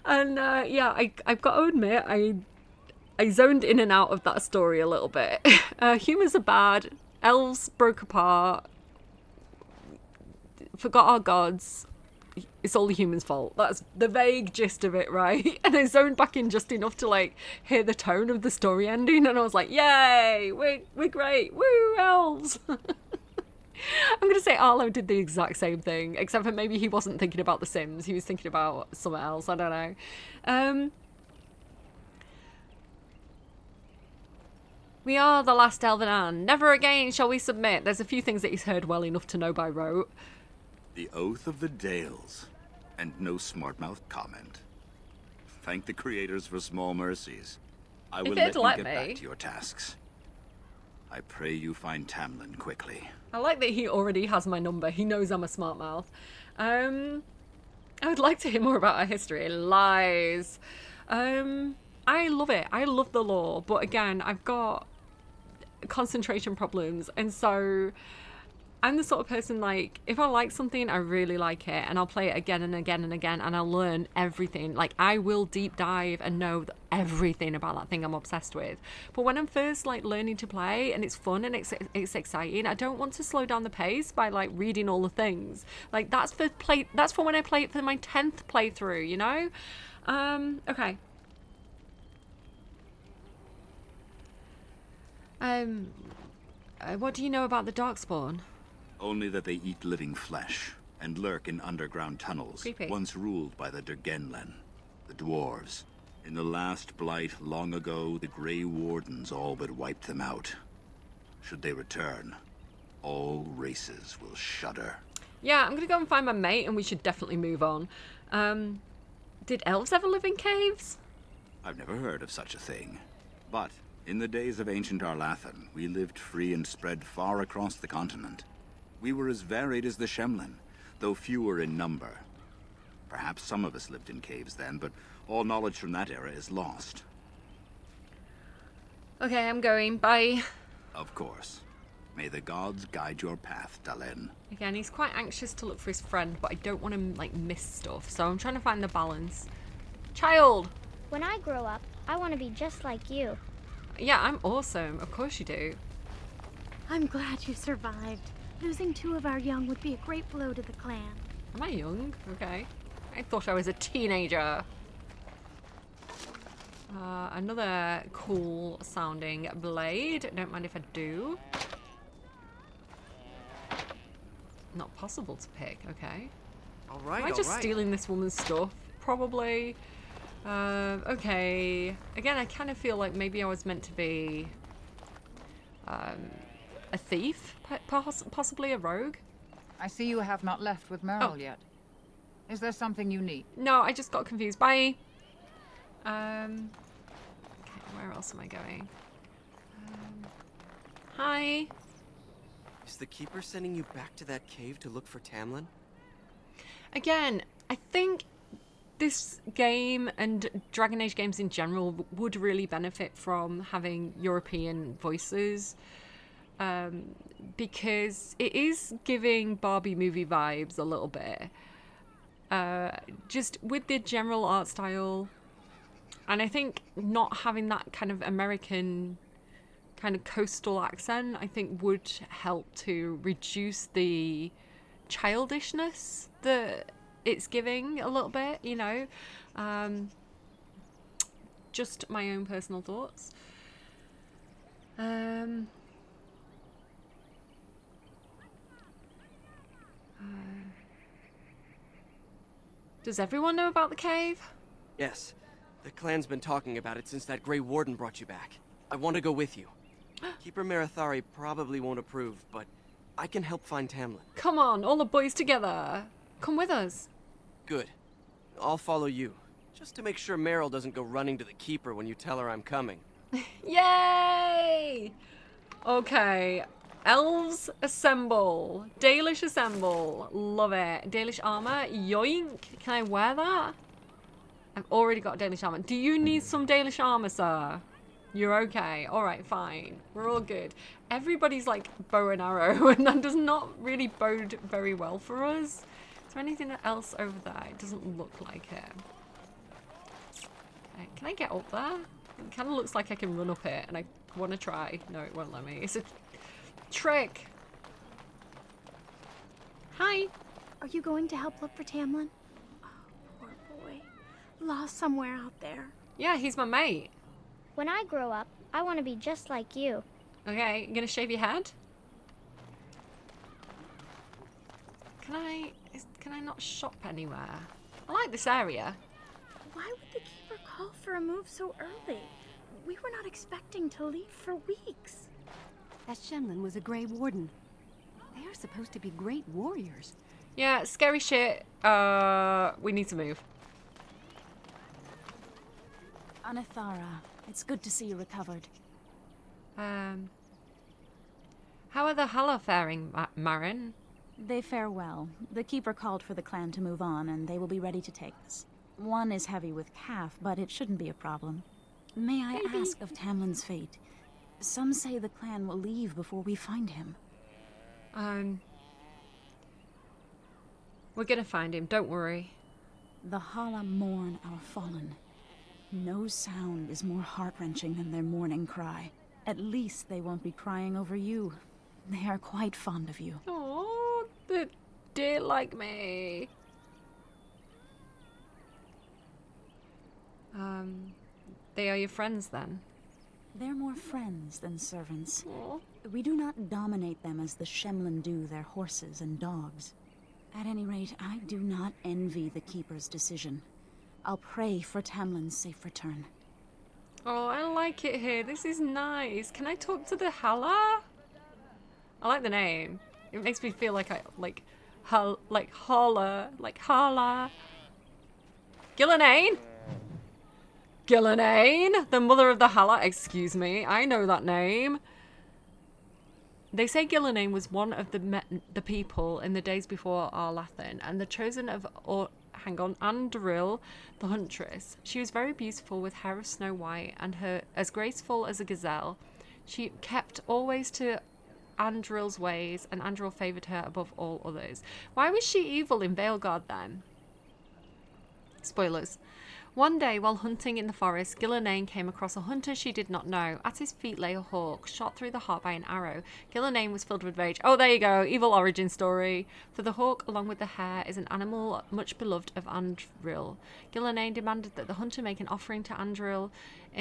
And yeah, I've got to admit, I zoned in and out of that story a little bit. Humans are bad, elves broke apart, forgot our gods. It's all the humans' fault. That's the vague gist of it, right? And I zoned back in just enough to like hear the tone of the story ending, and I was like, "Yay, we're great, woo, elves!" I'm gonna say Arlo did the exact same thing, except for maybe he wasn't thinking about The Sims. He was thinking about something else. I don't know. We are the last Ghilan'nain. Never again shall we submit. There's a few things that he's heard well enough to know by rote. The Oath of the Dales, and no smart-mouthed comment. Thank the creators for small mercies. I will let you get back to your tasks. I pray you find Tamlin quickly. I like that he already has my number. He knows I'm a smart mouth. I would like to hear more about our history. Lies. I love it. I love the lore, but again, I've got concentration problems, and so I'm the sort of person, like, if I like something, I really like it, and I'll play it again and again and again, and I'll learn everything. Like, I will deep dive and know everything about that thing I'm obsessed with. But when I'm first, like, learning to play, and it's fun and it's exciting, I don't want to slow down the pace by, like, reading all the things. Like, that's for when I play it for my 10th playthrough, you know? Okay. What do you know about the Darkspawn? Only that they eat living flesh and lurk in underground tunnels, Creepy. once ruled by the Ghilan'nain, the dwarves. In the last blight long ago, the Grey Wardens all but wiped them out. Should they return, all races will shudder. Yeah, I'm gonna go and find my mate, and we should definitely move on. Did elves ever live in caves? I've never heard of such a thing. But in the days of ancient Arlathan, we lived free and spread far across the continent. We were as varied as the Shemlin, though fewer in number. Perhaps some of us lived in caves then, but all knowledge from that era is lost. Okay, I'm going. Bye. Of course. May the gods guide your path, Ghilan'nain. Again, he's quite anxious to look for his friend, but I don't want him, like, miss stuff. So I'm trying to find the balance. Child! When I grow up, I want to be just like you. Yeah, I'm awesome. Of course you do. I'm glad you survived. Losing 2 of our young would be a great blow to the clan. Am I young? Okay. I thought I was a teenager. Another cool sounding blade. Don't mind if I do. Not possible to pick. Okay. Alright, Am I just stealing this woman's stuff? Probably. Okay. Again, I kind of feel like maybe I was meant to be a thief, possibly a rogue. I see you have not left with Merrill yet. Is there something you need? No, I just got confused. Bye. Okay, where else am I going? Hi. Is the Keeper sending you back to that cave to look for Tamlin? Again, I think this game and Dragon Age games in general would really benefit from having European voices. Because it is giving Barbie movie vibes a little bit. Just with the general art style. And I think not having that kind of American kind of coastal accent, I think would help to reduce the childishness that it's giving a little bit, you know. Just my own personal thoughts. Does everyone know about the cave? Yes. The clan's been talking about it since that Grey Warden brought you back. I want to go with you. Keeper Marithari probably won't approve, but I can help find Tamlin. Come on, all the boys together. Come with us. Good. I'll follow you. Just to make sure Meryl doesn't go running to the Keeper when you tell her I'm coming. Yay! Okay. Elves assemble. Dalish assemble. Love it. Dalish armor. Yoink. Can I wear that? I've already got Dalish armor. Do you need some Dalish armor, sir? You're okay. Alright, fine. We're all good. Everybody's like bow and arrow, and that does not really bode very well for us. Is there anything else over there? It doesn't look like it. Okay, can I get up there? It kind of looks like I can run up it, and I want to try. No, it won't let me. It's a trick. Hi. Are you going to help look for Tamlin? Oh, poor boy. Lost somewhere out there. Yeah, he's my mate. When I grow up, I want to be just like you. Okay, you gonna shave your head? Can I not shop anywhere? I like this area. Why would the Keeper call for a move so early? We were not expecting to leave for weeks. That Shemlin was a Grey Warden. They are supposed to be great warriors. Yeah, scary shit. We need to move. Anathara, it's good to see you recovered. How are the Hala faring, Marin? They fare well. The Keeper called for the clan to move on, and they will be ready to take us. One is heavy with calf, but it shouldn't be a problem. May I ask of Tamlin's fate? Some say the clan will leave before we find him. We're gonna find him, don't worry. The Hala mourn our fallen. No sound is more heart-wrenching than their mourning cry. At least they won't be crying over you. They are quite fond of you. Oh, they did like me. They are your friends then? They're more friends than servants. Aww. We do not dominate them as the Shemlin do their horses and dogs. At any rate, I do not envy the Keeper's decision. I'll pray for Tamlin's safe return. Oh, I like it here. This is nice. Can I talk to the Hala? I like the name. It makes me feel like Hala. Ghilan'nain? Ghilan'nain? The mother of the Hala? Excuse me. I know that name. They say Ghilan'nain was one of the people in the days before Arlathan, and the chosen of Andoril, the huntress. She was very beautiful with hair of snow white and her as graceful as a gazelle. She kept always to Andril's ways, and Andril favoured her above all others. Why was she evil in Veilguard then? Spoilers. One day, while hunting in the forest, Ghilan'nain came across a hunter she did not know. At his feet lay a hawk, shot through the heart by an arrow. Ghilan'nain was filled with rage. Oh, there you go. Evil origin story. For the hawk, along with the hare, is an animal much beloved of Andril. Ghilan'nain demanded that the hunter make an offering to Andril.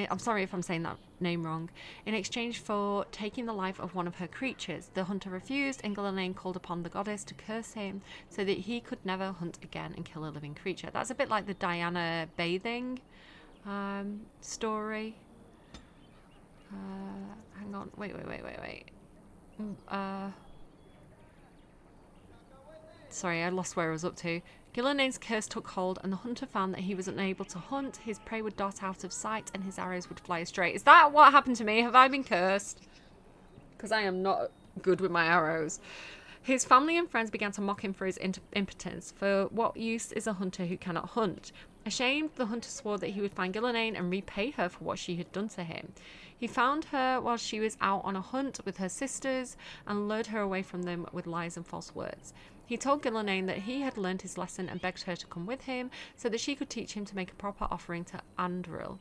I'm sorry if I'm saying that name wrong. In exchange for taking the life of one of her creatures. The hunter refused, and Ghilan'nain called upon the goddess to curse him so that he could never hunt again and kill a living creature. That's a bit like the Diana bathing story. Hang on. Wait. Sorry, I lost where I was up to. Ghilan'nain's curse took hold, and the hunter found that he was unable to hunt. His prey would dart out of sight, and his arrows would fly astray. Is that what happened to me? Have I been cursed? Because I am not good with my arrows. His family and friends began to mock him for his impotence. For what use is a hunter who cannot hunt? Ashamed, the hunter swore that he would find Ghilan'nain and repay her for what she had done to him. He found her while she was out on a hunt with her sisters and lured her away from them with lies and false words. He told Ghilan'nain that he had learned his lesson and begged her to come with him so that she could teach him to make a proper offering to Andril.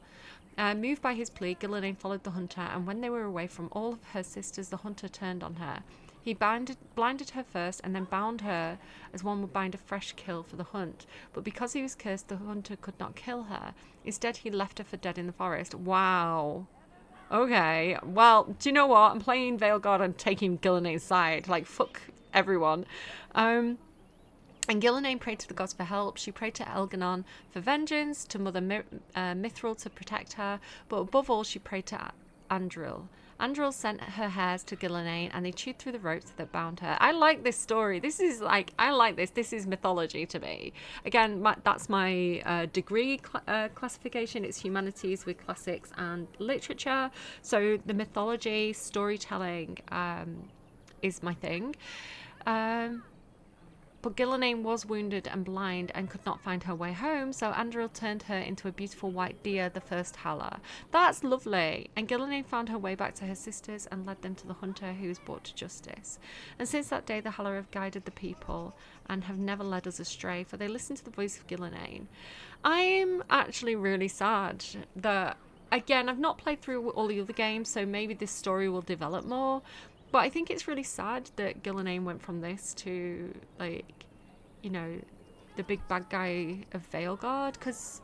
Moved by his plea, Ghilan'nain followed the hunter, and when they were away from all of her sisters, the hunter turned on her. He blinded her first and then bound her as one would bind a fresh kill for the hunt. But because he was cursed, the hunter could not kill her. Instead, he left her for dead in the forest. Wow. Okay. Well, do you know what? I'm playing Veilguard and taking Ghilan'nain's side. Like, fuck everyone. And Ghilan'nain prayed to the gods for help. She prayed to Elganon for vengeance, to Mother Mithril to protect her, but above all she prayed to Andril. Andril sent her hares to Ghilan'nain, and they chewed through the ropes that bound her. I like this story. This is like, I like this. This is mythology to me. Again, that's my degree classification. It's humanities with classics and literature. So the mythology, storytelling is my thing. But Ghilan'nain was wounded and blind and could not find her way home, so Andril turned her into a beautiful white deer, the first Halla. That's lovely. And Ghilan'nain found her way back to her sisters and led them to the hunter who was brought to justice. And since that day, the Halla have guided the people and have never led us astray, for they listen to the voice of Ghilan'nain. I'm actually really sad that, again, I've not played through all the other games, so maybe this story will develop more. But I think it's really sad that Ghilan'nain went from this to, like, you know, the big bad guy of Veilguard, because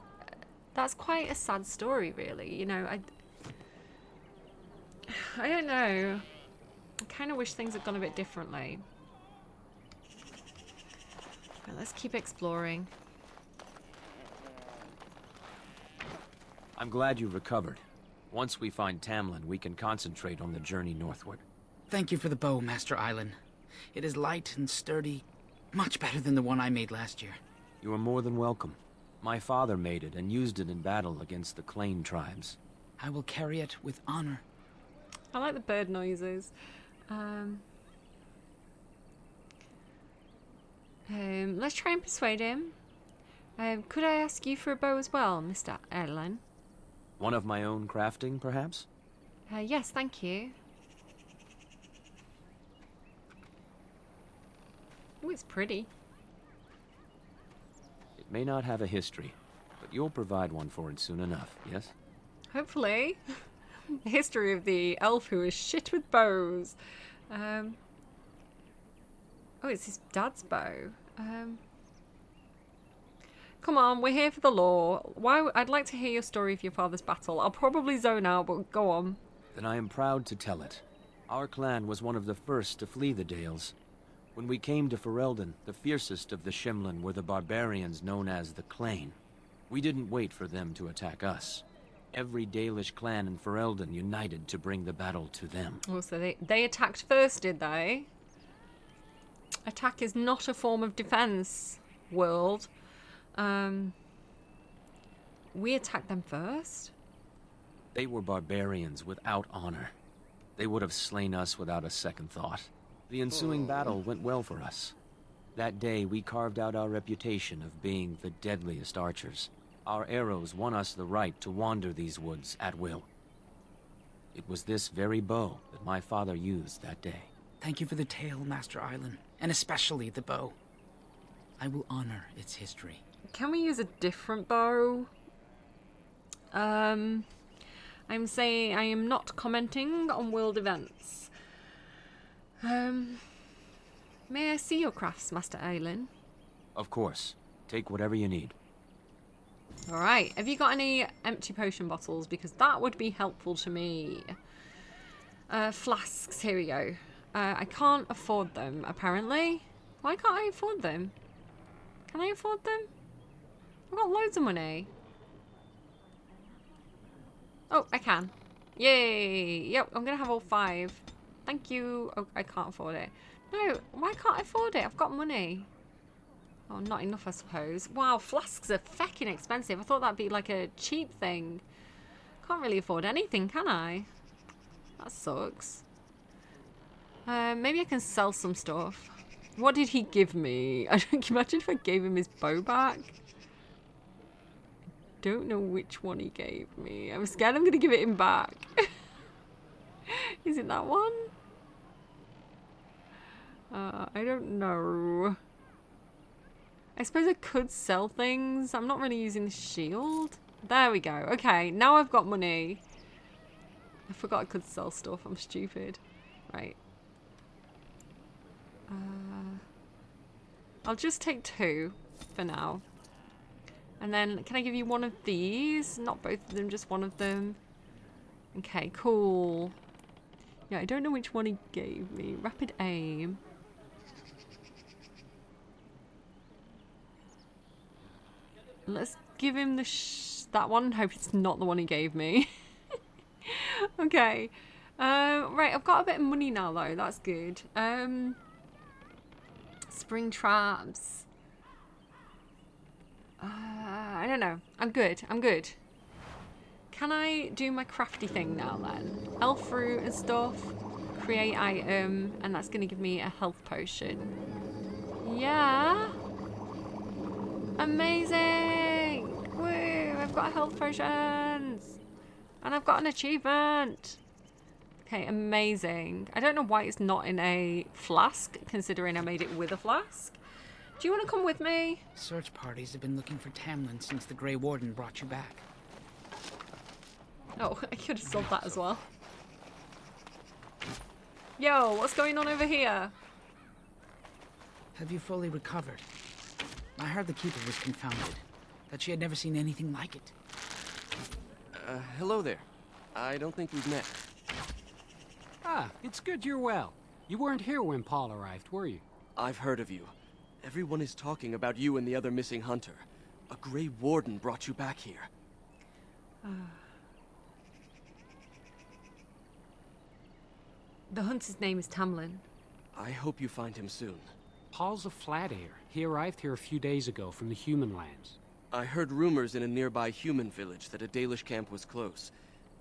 that's quite a sad story, really. You know, I don't know. I kind of wish things had gone a bit differently. But let's keep exploring. I'm glad you recovered. Once we find Tamlin, we can concentrate on the journey northward. Thank you for the bow, Master Island. It is light and sturdy, much better than the one I made last year. You are more than welcome. My father made it and used it in battle against the Ghilan'nain tribes. I will carry it with honor. I like the bird noises. Let's try and persuade him. Could I ask you for a bow as well, Mr. Erlen? One of my own crafting, perhaps? Yes, thank you. Oh, it's pretty. It may not have a history, but you'll provide one for it soon enough, yes? Hopefully. The history of the elf who is shit with bows. Oh, it's his dad's bow. Come on, we're here for the lore. I'd like to hear your story of your father's battle. I'll probably zone out, but go on. Then I am proud to tell it. Our clan was one of the first to flee the Dales. When we came to Ferelden, the fiercest of the Shimlin were the barbarians known as the Ghilan'nain. We didn't wait for them to attack us. Every Dalish clan in Ferelden united to bring the battle to them. Oh, so they attacked first, did they? Attack is not a form of defense, world. We attacked them first? They were barbarians without honor. They would have slain us without a second thought. The ensuing battle went well for us. That day, we carved out our reputation of being the deadliest archers. Our arrows won us the right to wander these woods at will. It was this very bow that my father used that day. Thank you for the tale, Master Island, and especially the bow. I will honor its history. Can we use a different bow? I'm saying I am not commenting on world events. May I see your crafts, Master Aylin? Of course. Take whatever you need. Alright, have you got any empty potion bottles? Because that would be helpful to me. Flasks, here we go. I can't afford them, apparently. Why can't I afford them? Can I afford them? I've got loads of money. Oh, I can. Yay! Yep, I'm gonna have all 5. Thank you. Oh, I can't afford it. No, why can't I afford it? I've got money. Oh, not enough, I suppose. Wow, flasks are feckin' expensive. I thought that'd be like a cheap thing. Can't really afford anything, can I? That sucks. Maybe I can sell some stuff. What did he give me? I don't imagine if I gave him his bow back. Don't know which one he gave me. I'm scared I'm gonna give it him back. Is it that one? I don't know. I suppose I could sell things. I'm not really using the shield. There we go. Okay, now I've got money. I forgot I could sell stuff. I'm stupid. Right. I'll just take 2 for now. And then, can I give you one of these? Not both of them, just one of them. Okay, cool. Yeah, I don't know which one he gave me. Rapid aim. Let's give him the that one. Hope it's not the one he gave me. Okay. Right, I've got a bit of money now though. That's good. Spring traps. I don't know. I'm good. I'm good. Can I do my crafty thing now then? Elf fruit and stuff. Create item. And that's going to give me a health potion. Yeah. Amazing. Woo. I've got health potions. And I've got an achievement. Okay, amazing. I don't know why it's not in a flask, considering I made it with a flask. Do you want to come with me? Search parties have been looking for Tamlin since the Grey Warden brought you back. Oh, I could have sold that as well. Yo, what's going on over here? Have you fully recovered? I heard the Keeper was confounded, that she had never seen anything like it. Hello there. I don't think we've met. Ah, it's good you're well. You weren't here when Paul arrived, were you? I've heard of you. Everyone is talking about you and the other missing hunter. A Grey Warden brought you back here. The hunter's name is Tamlin. I hope you find him soon. Paul's a flat air. He arrived here a few days ago from the human lands. I heard rumors in a nearby human village that a Dalish camp was close,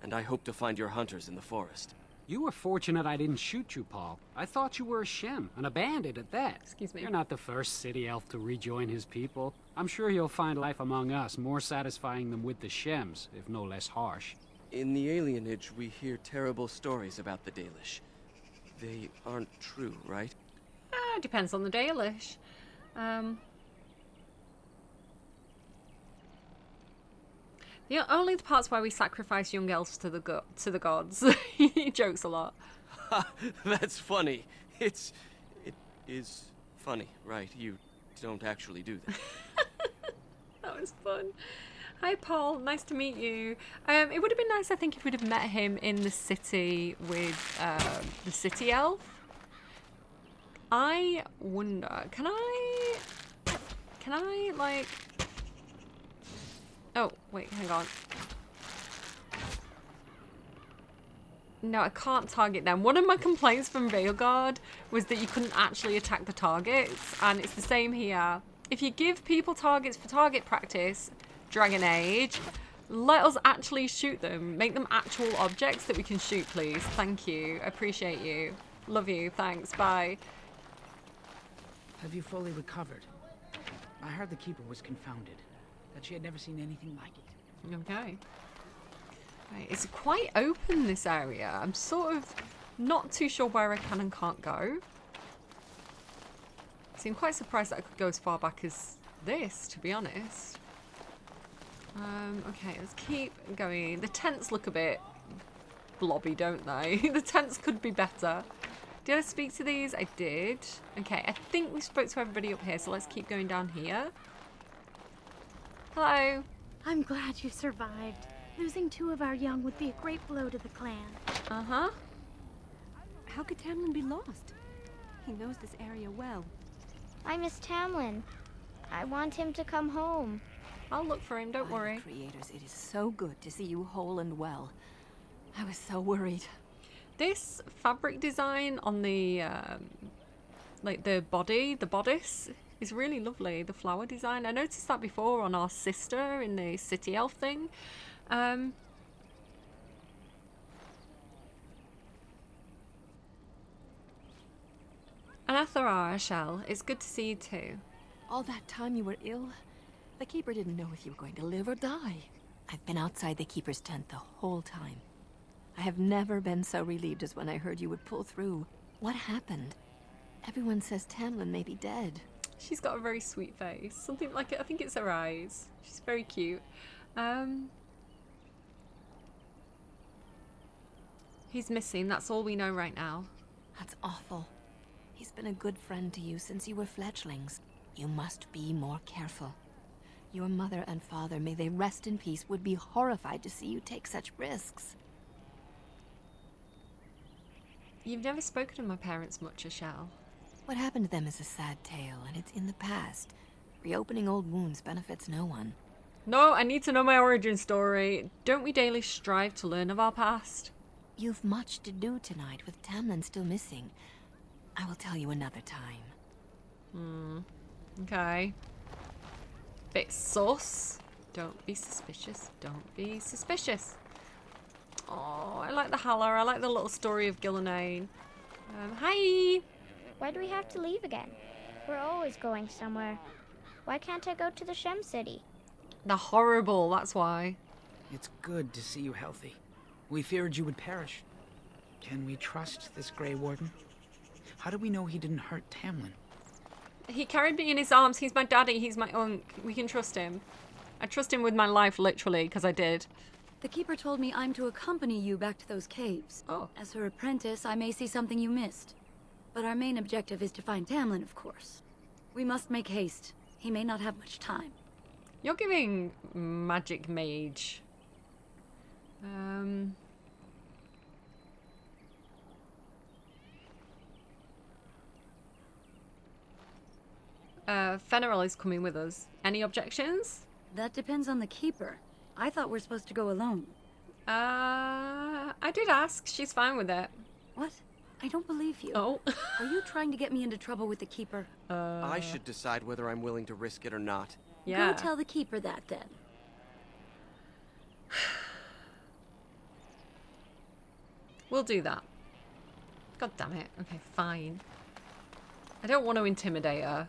and I hope to find your hunters in the forest. You were fortunate I didn't shoot you, Paul. I thought you were a Shem, and a bandit at that. Excuse me. You're not the first city elf to rejoin his people. I'm sure you'll find life among us more satisfying than with the Shems, if no less harsh. In the alienage, we hear terrible stories about the Dalish. They aren't true, right? Depends on the Dalish. Only the parts where we sacrifice young elves to the gods. He jokes a lot. That's funny. It is funny, right? You don't actually do that. That was fun. Hi, Paul. Nice to meet you. It would have been nice, I think, if we'd have met him in the city with the city elf. I wonder, can I, like... Oh, wait, hang on. No, I can't target them. One of my complaints from Veilguard was that you couldn't actually attack the targets, and it's the same here. If you give people targets for target practice, Dragon Age, let us actually shoot them. Make them actual objects that we can shoot, please. Thank you. I appreciate you. Love you. Thanks. Bye. Have you fully recovered? I heard the Keeper was confounded, that she had never seen anything like it. Okay. Right, it's quite open, this area. I'm sort of not too sure where I can and can't go. So I'm quite surprised that I could go as far back as this, to be honest. Okay, let's keep going. The tents look a bit blobby, don't they? The tents could be better. Did I speak to these? I did. Okay, I think we spoke to everybody up here, so let's keep going down here. Hello. I'm glad you survived. Losing 2 of our young would be a great blow to the clan. Uh-huh. How could Tamlin be lost? He knows this area well. I miss Tamlin. I want him to come home. I'll look for him, don't worry. Creators, it is so good to see you whole and well. I was so worried. This fabric design on the, like the body, the bodice, is really lovely. The flower design. I noticed that before on our sister in the city elf thing. Anathara, Shell, it's good to see you too. All that time you were ill, the Keeper didn't know if you were going to live or die. I've been outside the Keeper's tent the whole time. I have never been so relieved as when I heard you would pull through. What happened? Everyone says Tamlin may be dead. She's got a very sweet face. Something like it. I think it's her eyes. She's very cute. He's missing. That's all we know right now. That's awful. He's been a good friend to you since you were fledglings. You must be more careful. Your mother and father, may they rest in peace, would be horrified to see you take such risks. You've never spoken to my parents much, Ashel. What happened to them is a sad tale, and it's in the past. Reopening old wounds benefits no one. No, I need to know my origin story. Don't we daily strive to learn of our past? You've much to do tonight with Tamlin still missing. I will tell you another time. Okay. Bit sus. Don't be suspicious. Don't be suspicious. Oh, I like the holler. I like the little story of Ghilan'nain. Hi! Why do we have to leave again? We're always going somewhere. Why can't I go to the Shem City? They're horrible, that's why. It's good to see you healthy. We feared you would perish. Can we trust this Grey Warden? How do we know he didn't hurt Tamlin? He carried me in his arms. He's my daddy. He's my unk. We can trust him. I trust him with my life, literally, because I did. The Keeper told me I'm to accompany you back to those caves. Oh. As her apprentice, I may see something you missed. But our main objective is to find Tamlin, of course. We must make haste. He may not have much time. You're giving magic mage. Fenrir is coming with us. Any objections? That depends on the Keeper. I thought we're supposed to go alone. I did ask. She's fine with it. What? I don't believe you. Oh. Are you trying to get me into trouble with the Keeper? I should decide whether I'm willing to risk it or not. Yeah. Go tell the Keeper that, then. We'll do that. God damn it. Okay, fine. I don't want to intimidate her.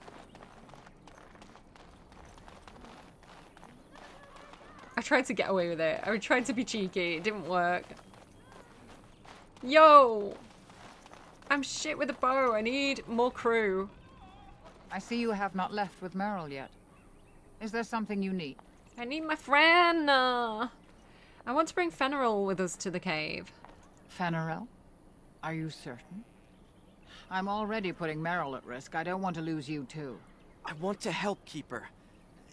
I tried to get away with it. I tried to be cheeky. It didn't work. Yo! I'm shit with a bow. I need more crew. I see you have not left with Meryl yet. Is there something you need? I need my friend. I want to bring Fenrir with us to the cave. Fenrir? Are you certain? I'm already putting Meryl at risk. I don't want to lose you too. I want to help Keeper.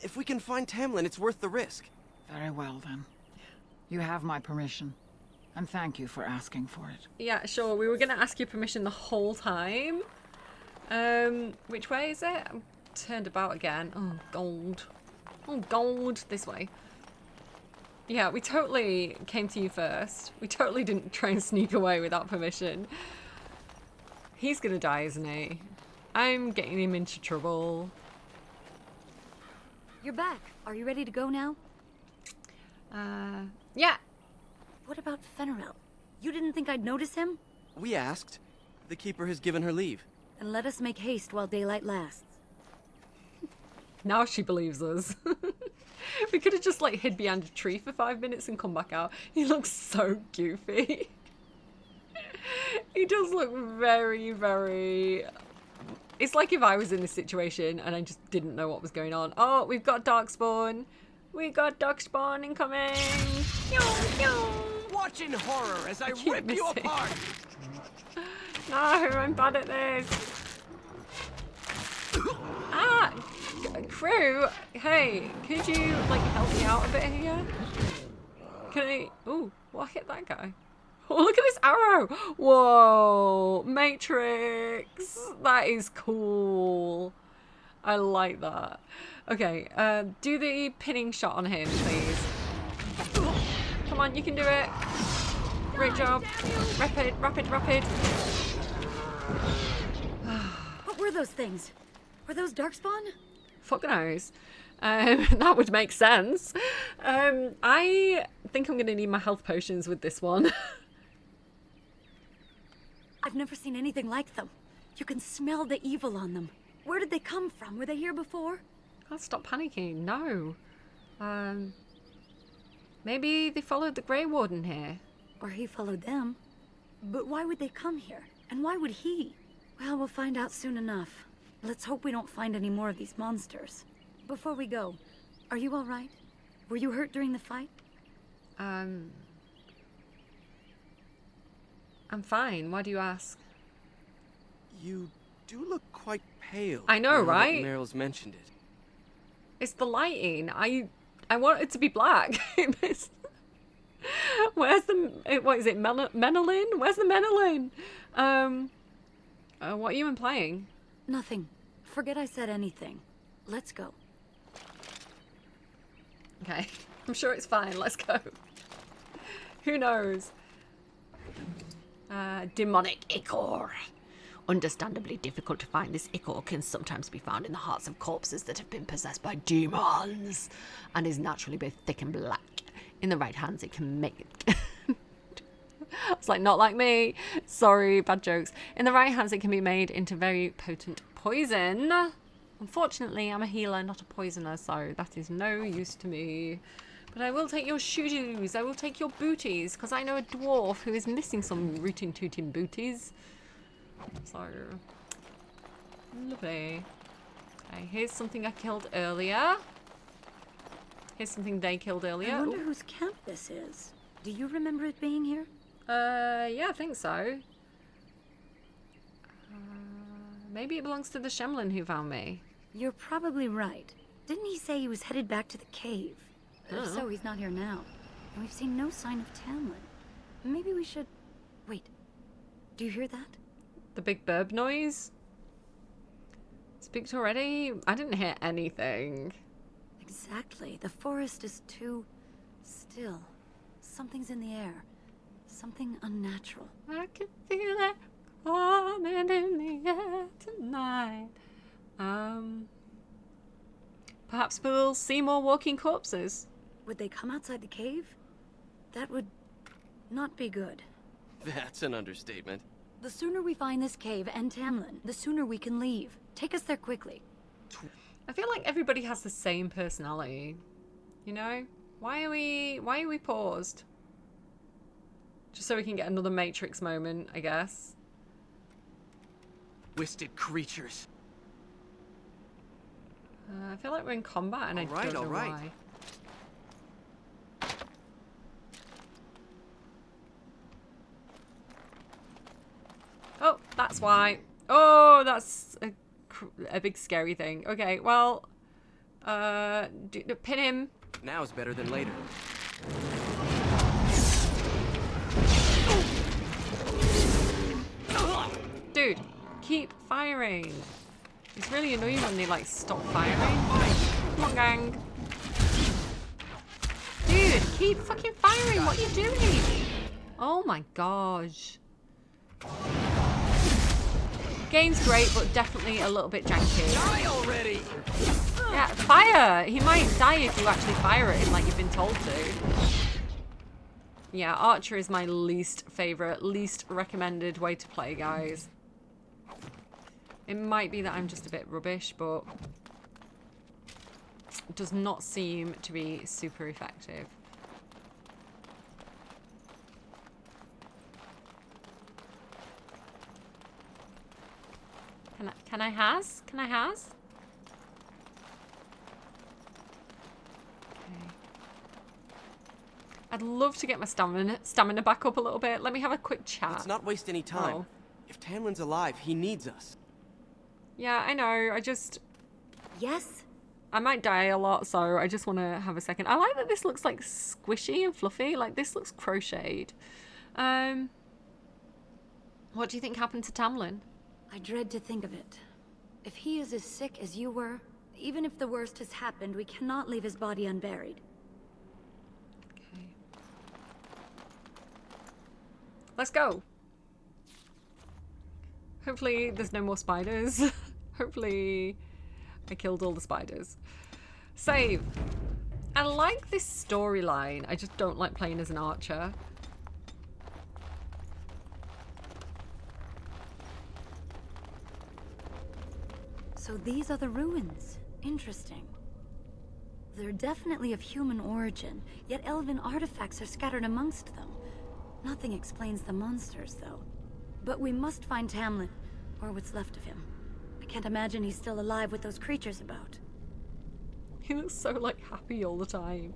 If we can find Tamlin, it's worth the risk. Very well, then. You have my permission. And thank you for asking for it. Yeah, sure. We were going to ask your permission the whole time. Which way is it? I'm turned about again. Oh, gold. Oh, gold. This way. Yeah, we totally came to you first. We totally didn't try and sneak away without permission. He's going to die, isn't he? I'm getting him into trouble. You're back. Are you ready to go now? Yeah. What about Fenrir? You didn't think I'd notice him? We asked. The Keeper has given her leave. Then let us make haste while daylight lasts. Now she believes us. We could have just like hid behind a tree for 5 minutes and come back out. He looks so goofy. He does look very, very... It's like if I was in this situation and I just didn't know what was going on. Oh, we've got Darkspawn. We got Darkspawn incoming. Watch in horror as I keep rip you missing. apart. No, I'm bad at this. Ah, crew. Hey, could you like help me out a bit here? Can I? Ooh, what hit that guy? Oh, look at this arrow. Whoa, Matrix. That is cool. I like that. Okay, do the pinning shot on him, please. Come on, you can do it. Great job. Rapid, rapid, rapid. What were those things? Were those Darkspawn? Fuck knows. That would make sense. I think I'm going to need my health potions with this one. I've never seen anything like them. You can smell the evil on them. Where did they come from? Were they here before? I'll stop panicking. No. Maybe they followed the Grey Warden here. Or he followed them. But why would they come here? And why would he? Well, we'll find out soon enough. Let's hope we don't find any more of these monsters. Before we go, are you all right? Were you hurt during the fight? I'm fine. Why do you ask? You do look quite pale. I know, now that right? Meryl's mentioned it. It's the lighting. I want it to be black. Where's the... What is it? Menelin? Where's the Menelin? What are you implying? Nothing. Forget I said anything. Let's go. Okay. I'm sure it's fine. Let's go. Who knows? Demonic ichor. Understandably difficult to find, this ichor can sometimes be found in the hearts of corpses that have been possessed by demons, and is naturally both thick and black. In the right hands, it can make it... It's like, not like me. Sorry, bad jokes. In the right hands, it can be made into very potent poison. Unfortunately, I'm a healer, not a poisoner, so that is no use to me. But I will take your shoes. I will take your booties, because I know a dwarf who is missing some rootin' tootin' booties. So, lovely. Okay, here's something I killed earlier. Here's something they killed earlier. I wonder whose camp this is. Do you remember it being here? Yeah, I think so. Maybe it belongs to the Shemlin who found me. You're probably right. Didn't he say he was headed back to the cave? If Oh. so, he's not here now. And we've seen no sign of Tamlin. Maybe we should... Wait. Do you hear that? The big burb noise? Speaks already? I didn't hear anything. Exactly. The forest is too... still. Something's in the air. Something unnatural. I can feel it coming in the air tonight. Perhaps we'll see more walking corpses. Would they come outside the cave? That would not be good. That's an understatement. The sooner we find this cave and Tamlin, the sooner we can leave. Take us there quickly. I feel like everybody has the same personality. You know? Why are we paused? Just so we can get another Matrix moment, I guess. Twisted creatures. I feel like we're in combat and I don't know why. Oh, that's why. Oh, that's a big scary thing. Okay, well, pin him. Now is better than later. Dude, keep firing. It's really annoying when they like stop firing. Come on, gang. Dude, keep fucking firing. What are you doing? Oh my gosh. Game's great, but definitely a little bit janky. Die already! Yeah, fire! He might die if you actually fire at him like you've been told to. Yeah, Archer is my least favourite, least recommended way to play, guys. It might be that I'm just a bit rubbish, but... does not seem to be super effective. Can I has? Can I has? Okay. I'd love to get my stamina back up a little bit. Let me have a quick chat. Let's not waste any time. Oh. If Tamlin's alive, he needs us. Yeah, I know. I just... Yes? I might die a lot, so I just want to have a second. I like that this looks like squishy and fluffy. Like, this looks crocheted. What do you think happened to Tamlin? I dread to think of it. If he is as sick as you were, even if the worst has happened, we cannot leave his body unburied. Okay. Let's go. Hopefully there's no more spiders. Hopefully I killed all the spiders. Save. I like this storyline. I just don't like playing as an archer. So these are the ruins. Interesting. They're definitely of human origin, yet elven artifacts are scattered amongst them. Nothing explains the monsters, though. But we must find Tamlin, or what's left of him. I can't imagine he's still alive with those creatures about. He looks so, like, happy all the time.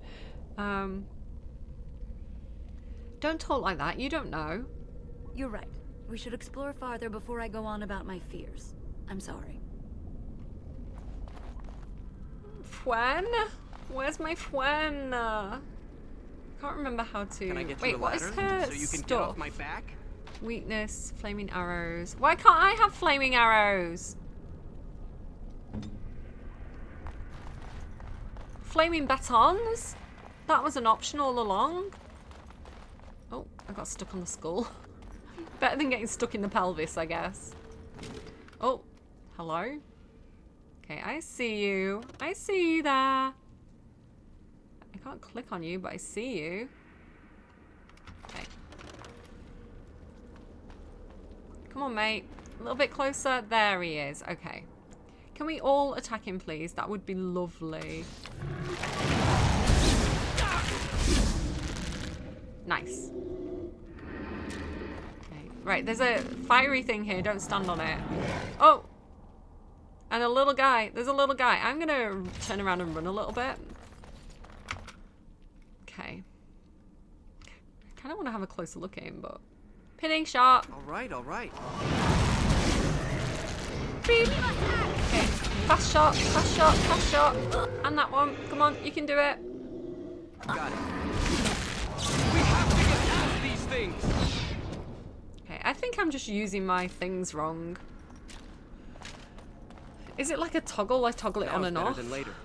Don't talk like that. You don't know. You're right. We should explore farther before I go on about my fears. I'm sorry. Fwen? Where's my Fwen? Can't remember how to... Can I get you Wait, a what is ladder her so you can stuff? get off my back? Weakness, flaming arrows. Why can't I have flaming arrows? Flaming batons? That was an option all along. Oh, I got stuck on the skull. Better than getting stuck in the pelvis, I guess. Oh, hello? Okay, I see you. I see you there. I can't click on you, but I see you. Okay. Come on, mate. A little bit closer. There he is. Okay. Can we all attack him, please? That would be lovely. Nice. Okay. Right, there's a fiery thing here. Don't stand on it. Oh! And a little guy. There's a little guy. I'm gonna turn around and run a little bit. Okay. I kind of want to have a closer look at him, but... Pinning shot. All right, all right. Beep. Okay. Fast shot, fast shot, fast shot. And that one. Come on, you can do it. Got it. We have to get past these things. Okay, I think I'm just using my things wrong. Is it like a toggle? I toggle it on and off. Than later.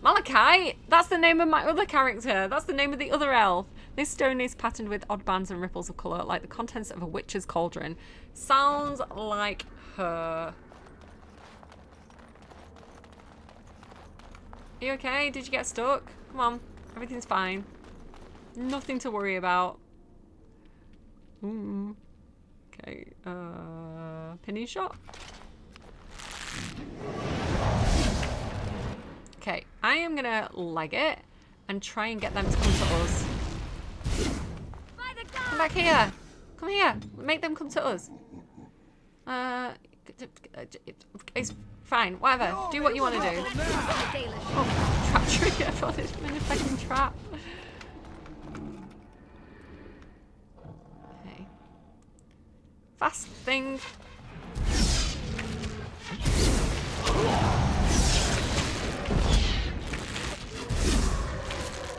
Malachi! That's the name of my other character. That's the name of the other elf. This stone is patterned with odd bands and ripples of colour, like the contents of a witch's cauldron. Sounds like her. Are you okay? Did you get stuck? Come on. Everything's fine. Nothing to worry about. Ooh. Okay. Penny shot. Okay, I am gonna leg it and try and get them to come to us. Come back here. Come here. Make them come to us. It's fine. Whatever. Do what you want to do. Oh, trap trigger. I thought it was in a fucking trap. Okay. Fast thing.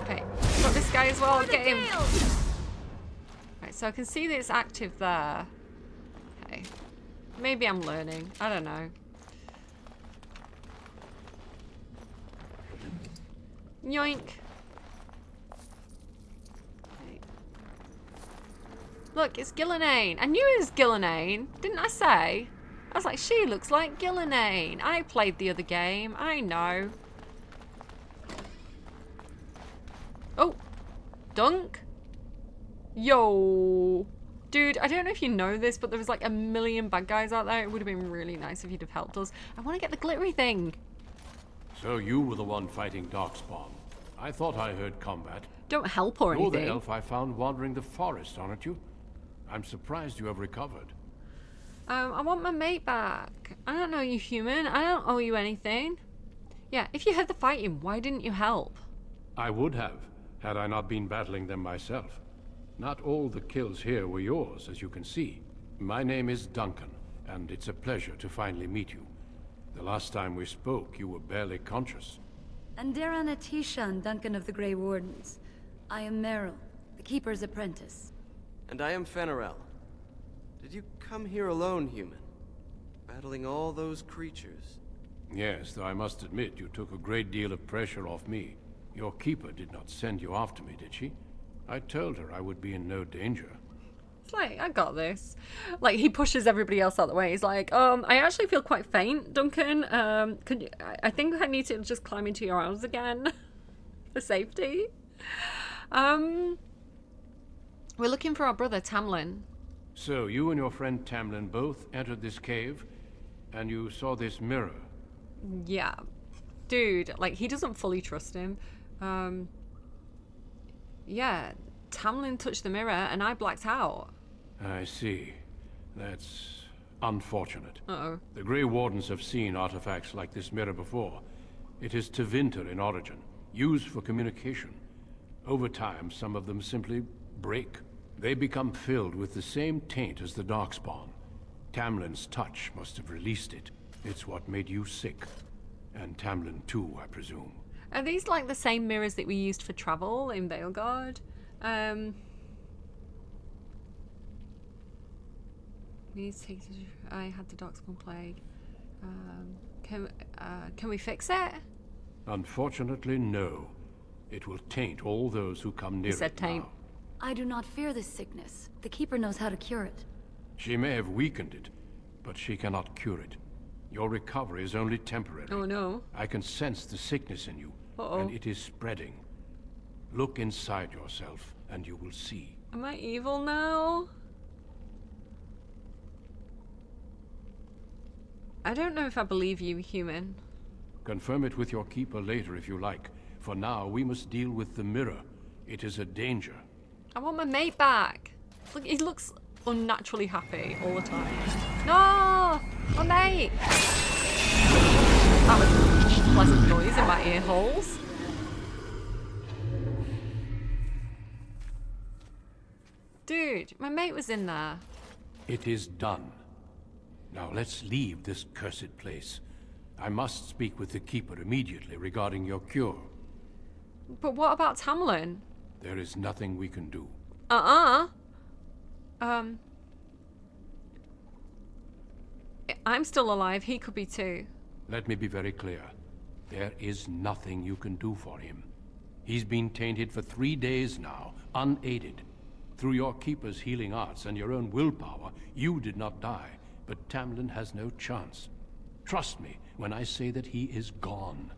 Okay, got this guy as well. Get him. Right, so I can see that it's active there. Okay. Maybe I'm learning. I don't know. Yoink. Okay. Look, it's Ghilan'nain. I knew it was Ghilan'nain. Didn't I say? I was like, she looks like Ghilan'nain. I played the other game. I know. Oh. Dunk. Yo. Dude, I don't know if you know this, but there was like a million bad guys out there. It would have been really nice if you'd have helped us. I want to get the glittery thing. So you were the one fighting Darkspawn. I thought I heard combat. Don't help or You're anything. the elf I found wandering the forest, aren't you? I'm surprised you have recovered. I want my mate back. I don't know you, human. I don't owe you anything. Yeah, if you had the fighting, why didn't you help? I would have, had I not been battling them myself. Not all the kills here were yours, as you can see. My name is Duncan, and it's a pleasure to finally meet you. The last time we spoke, you were barely conscious. And Daran Atishan, Duncan of the Grey Wardens. I am Meryl, the Keeper's apprentice. And I am Fenarel. Did you come here alone, human? Battling all those creatures? Yes, though I must admit you took a great deal of pressure off me. Your keeper did not send you after me, did she? I told her I would be in no danger. It's like, I got this. Like, he pushes everybody else out of the way. He's like, I actually feel quite faint, Duncan. Could you, I think I need to just climb into your arms again for safety. We're looking for our brother, Tamlin. So, you and your friend Tamlin both entered this cave, and you saw this mirror. Yeah. Dude, like, he doesn't fully trust him. Yeah, Tamlin touched the mirror, and I blacked out. I see. That's unfortunate. Uh-oh. The Grey Wardens have seen artifacts like this mirror before. It is Tevinter in origin, used for communication. Over time, some of them simply break. They become filled with the same taint as the Darkspawn. Tamlin's touch must have released it. It's what made you sick. And Tamlin too, I presume. Are these like the same mirrors that we used for travel in Veilguard? I had the Darkspawn plague. Can we fix it? Unfortunately, no. It will taint all those who come near it now. I do not fear this sickness. The Keeper knows how to cure it. She may have weakened it, but she cannot cure it. Your recovery is only temporary. Oh no. I can sense the sickness in you, and it is spreading. Look inside yourself, and you will see. Am I evil now? I don't know if I believe you, human. Confirm it with your keeper later if you like. For now, we must deal with the mirror. It is a danger. I want my mate back. Look, he looks unnaturally happy all the time. No! My mate! That was a pleasant noise in my ear holes. Dude, my mate was in there. It is done. Now let's leave this cursed place. I must speak with the Keeper immediately regarding your cure. But what about Tamlin? There is nothing we can do. I'm still alive. He could be too. Let me be very clear. There is nothing you can do for him. He's been tainted for 3 days now, unaided. Through your Keeper's healing arts and your own willpower, you did not die, but Tamlin has no chance. Trust me when I say that he is gone.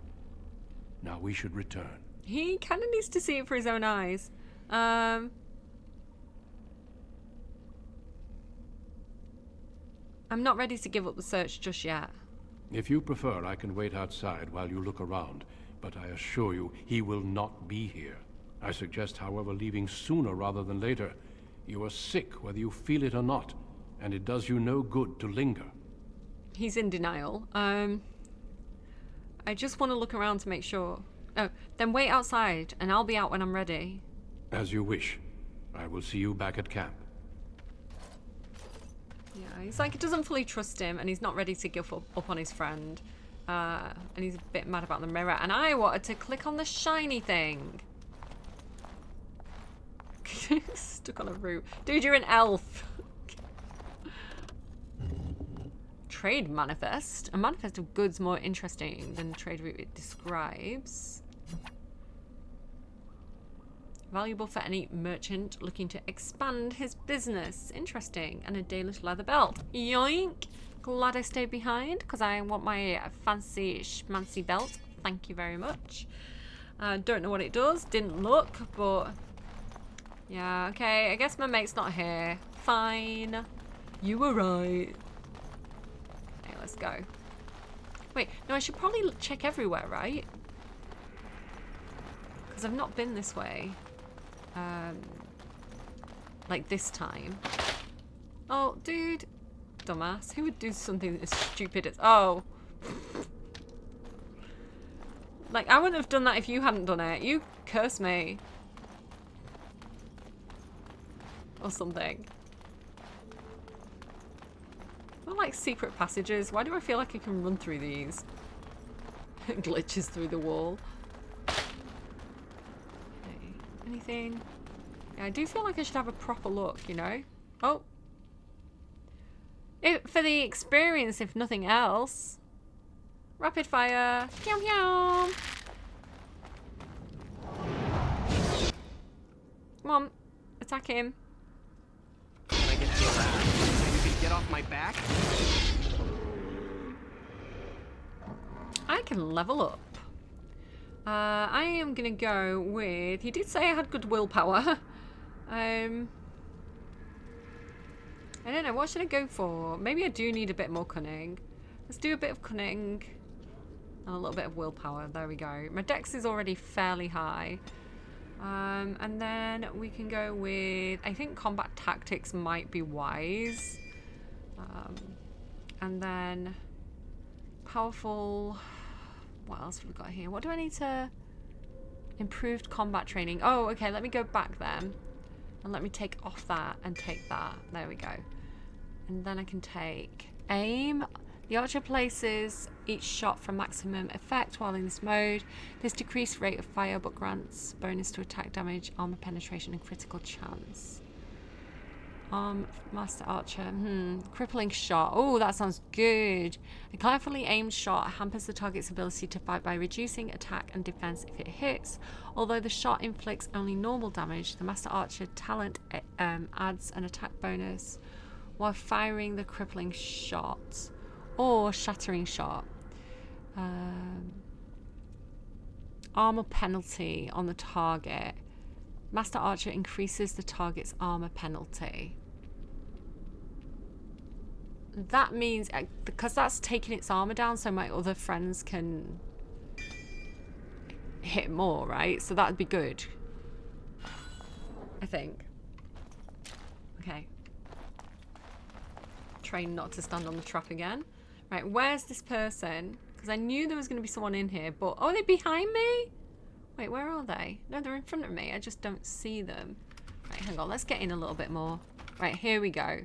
Now we should return. He kind of needs to see it for his own eyes. I'm not ready to give up the search just yet. If you prefer, I can wait outside while you look around, but I assure you, he will not be here. I suggest, however, leaving sooner rather than later. You are sick, whether you feel it or not, and it does you no good to linger. He's in denial. I just want to look around to make sure. Oh, then wait outside, and I'll be out when I'm ready. As you wish. I will see you back at camp. Yeah, he's like, he doesn't fully trust him, and he's not ready to give up on his friend. And he's a bit mad about the mirror, and I wanted to click on the shiny thing. Stuck on a root. Dude, you're an elf. Trade manifest. A manifest of goods more interesting than the trade route it describes. Valuable for any merchant looking to expand his business. Interesting. And a Dalish leather belt. Yoink! Glad I stayed behind because I want my fancy schmancy belt. Thank you very much. Don't know what it does. Didn't look, but Yeah, okay, I guess my mate's not here. Fine. You were right. Okay, let's go. Wait, no, I should probably check everywhere, right? Because I've not been this way. Like this time. Oh, dude. Dumbass. Who would do something as stupid as... Oh. Like, I wouldn't have done that if you hadn't done it. You curse me. Or something. They're like secret passages. Why do I feel like I can run through these? Glitches through the wall. Okay. Anything? Yeah, I do feel like I should have a proper look, you know? Oh. For the experience, if nothing else. Rapid fire. Pew pew. Come on. Attack him. Can I get to your lab so you can get off my back? I can level up. I am gonna go with... He did say I had good willpower. I don't know. What should I go for? Maybe I do need a bit more cunning. Let's do a bit of cunning. And a little bit of willpower. There we go. My dex is already fairly high. And then we can go with... I think combat tactics might be wise. And then... Powerful... What else have we got here? What do I need to... Improved combat training. Oh, okay. Let me go back then. And let me take off that and take that. There we go. And then I can take aim. The archer places each shot for maximum effect while in this mode. This decreased rate of fire but grants bonus to attack damage, armor penetration, and critical chance. Master Archer. Crippling shot. Oh, that sounds good. A carefully aimed shot hampers the target's ability to fight by reducing attack and defense if it hits. Although the shot inflicts only normal damage, the Master Archer talent adds an attack bonus while firing the crippling shot or shattering shot. Armor penalty on the target. Master Archer increases the target's armor penalty. That means, because that's taking its armor down so my other friends can hit more, right? So that'd be good. I think. Okay. Train not to stand on the trap again. Right, where's this person? Because I knew there was going to be someone in here, but... Oh, they're behind me? Wait, where are they? No, they're in front of me. I just don't see them. Right, hang on. Let's get in a little bit more. Right, here we go.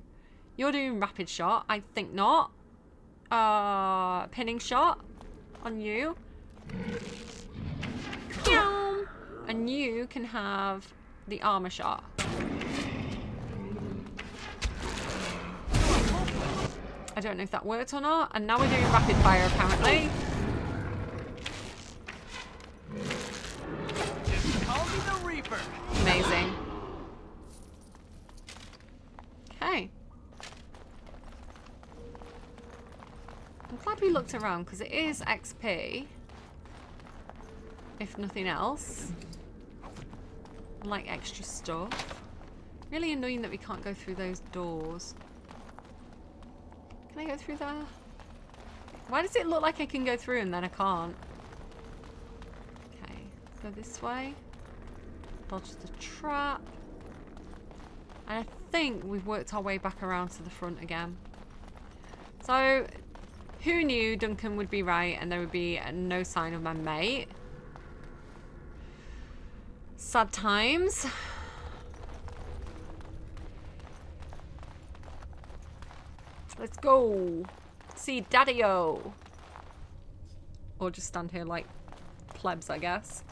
You're doing rapid shot. I think not. Pinning shot on you. And you can have the armor shot. I don't know if that worked or not. And now we're doing rapid fire, apparently. Call me the Reaper. Amazing. Okay. I'm glad we looked around because it is XP. If nothing else. I like extra stuff. Really annoying that we can't go through those doors. Can I go through there? Why does it look like I can go through and then I can't? Okay, go this way. Dodge the trap. And I think we've worked our way back around to the front again. So, who knew Duncan would be right and there would be no sign of my mate? Sad times. Let's go. See Daddy-o. Or just stand here like plebs, I guess.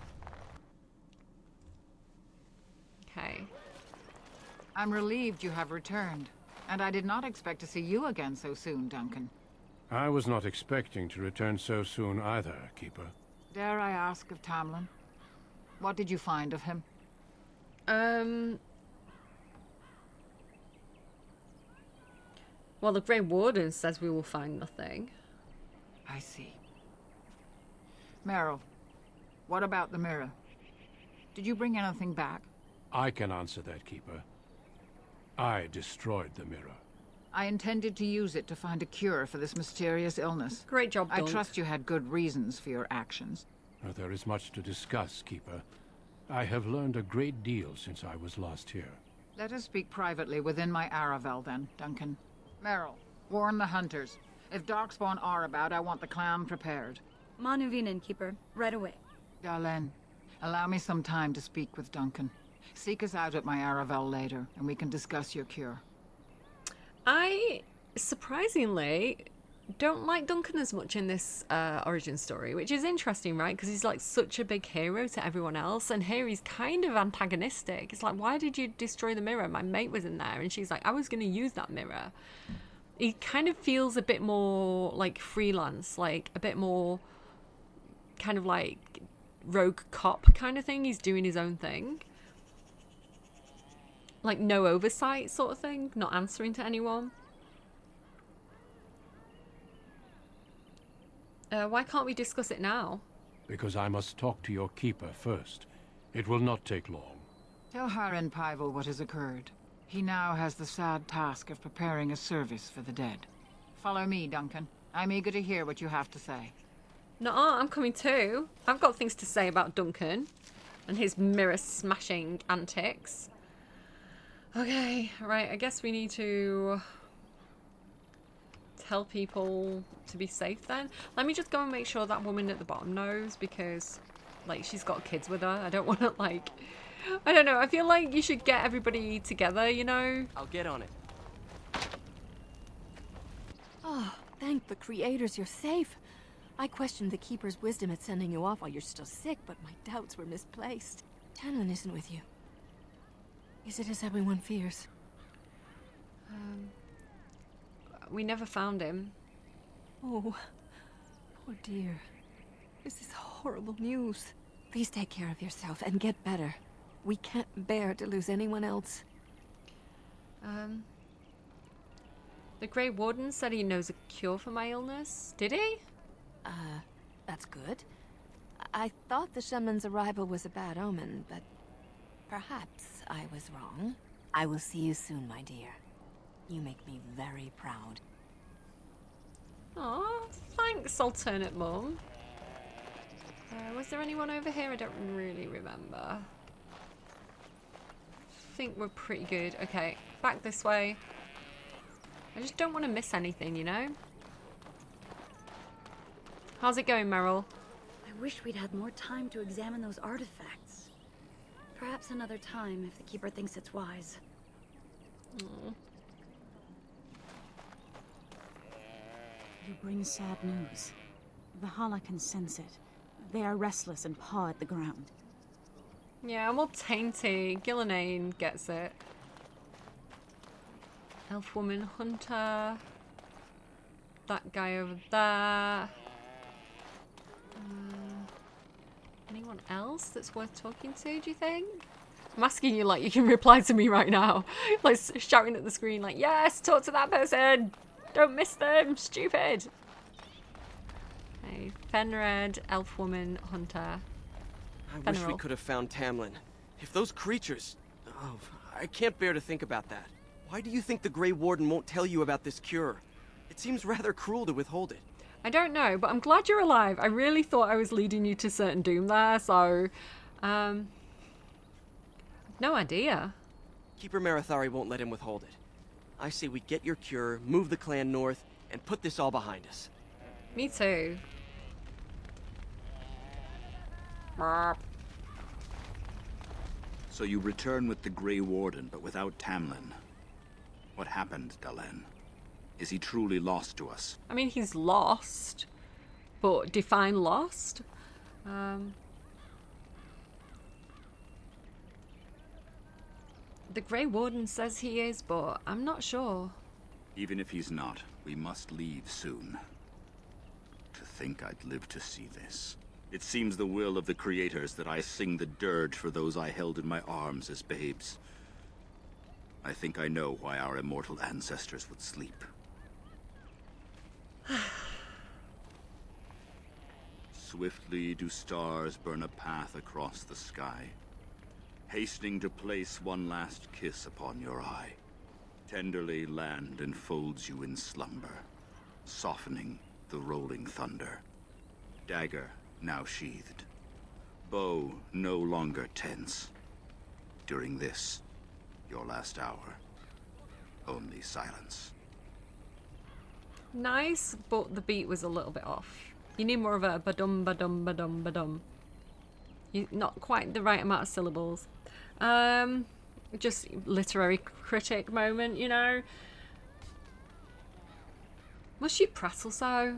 Okay. I'm relieved you have returned. And I did not expect to see you again so soon, Duncan. I was not expecting to return so soon either, Keeper. Dare I ask of Tamlin? What did you find of him? Well, the Grey Warden says we will find nothing. I see. Meryl, what about the mirror? Did you bring anything back? I can answer that, Keeper. I destroyed the mirror. I intended to use it to find a cure for this mysterious illness. Great job, I Dunk. trust you had good reasons for your actions. There is much to discuss, Keeper. I have learned a great deal since I was last here. Let us speak privately within my Aravel, then, Duncan. Merrill, warn the hunters. If Darkspawn are about, I want the clan prepared. Manuvinen, Keeper. Right away. Ghilan'nain, allow me some time to speak with Duncan. Seek us out at my Aravel later, and we can discuss your cure. I, surprisingly, don't like Duncan as much in this origin story, which is interesting, right? Because he's like such a big hero to everyone else, and here he's kind of antagonistic. It's like, why did you destroy the mirror? My mate was in there, and she's like, I was going to use that mirror. He kind of feels a bit more like freelance, like a bit more kind of like rogue cop kind of thing. He's doing his own thing. Like no oversight sort of thing, not answering to anyone. Why can't we discuss it now? Because I must talk to your Keeper first. It will not take long. Tell Haran Pyvel what has occurred. He now has the sad task of preparing a service for the dead. Follow me, Duncan. I'm eager to hear what you have to say. Nuh-uh, I'm coming too. I've got things to say about Duncan and his mirror-smashing antics. Okay, right, I guess we need to tell people to be safe then. Let me just go and make sure that woman at the bottom knows, because, like, she's got kids with her. I don't want to, like... I don't know, I feel like you should get everybody together, you know? I'll get on it. Oh, thank the creators you're safe. I questioned the Keeper's wisdom at sending you off while you're still sick, but my doubts were misplaced. Tamlin isn't with you. Is it as everyone fears? We never found him. Oh, poor dear. This is horrible news. Please take care of yourself and get better. We can't bear to lose anyone else. The Grey Warden said he knows a cure for my illness. Did he? That's good. I thought the shaman's arrival was a bad omen, but perhaps I was wrong. I will see you soon, my dear. You make me very proud. Aw, thanks, alternate mum. Was there anyone over here? I don't really remember. I think we're pretty good. Okay, back this way. I just don't want to miss anything, you know? How's it going, Meryl? I wish we'd had more time to examine those artifacts. Perhaps another time, if the Keeper thinks it's wise. Aww. You bring sad news. The Hala can sense it. They are restless and paw at the ground. Yeah, I'm all tainty. Ghilan'nain gets it. Elf woman hunter. That guy over there. Anyone else that's worth talking to, do you think? I'm asking you like you can reply to me right now. Like shouting at the screen like, yes, talk to that person. Don't miss them, stupid. Okay, Fenred, elf woman, hunter. I wish we could have found Tamlin. If those creatures... Oh, I can't bear to think about that. Why do you think the Grey Warden won't tell you about this cure? It seems rather cruel to withhold it. I don't know, but I'm glad you're alive. I really thought I was leading you to certain doom there, so... no idea. Keeper Marathari won't let him withhold it. I say we get your cure, move the clan north, and put this all behind us. Me too. So you return with the Grey Warden, but without Tamlin. What happened, Ghilan'nain? Is he truly lost to us? I mean, he's lost, but define lost. The Grey Warden says he is, but I'm not sure. Even if he's not, we must leave soon. To think I'd live to see this. It seems the will of the creators that I sing the dirge for those I held in my arms as babes. I think I know why our immortal ancestors would sleep. Swiftly do stars burn a path across the sky. hastening to place one last kiss upon your eye. Tenderly land enfolds you in slumber, softening the rolling thunder. Dagger now sheathed, bow no longer tense. During this, your last hour, only silence. Nice, but the beat was a little bit off. You need more of a ba-dum, ba-dum, ba-dum, ba-dum. Not quite the right amount of syllables. Just literary critic moment, you know. Must you prattle so?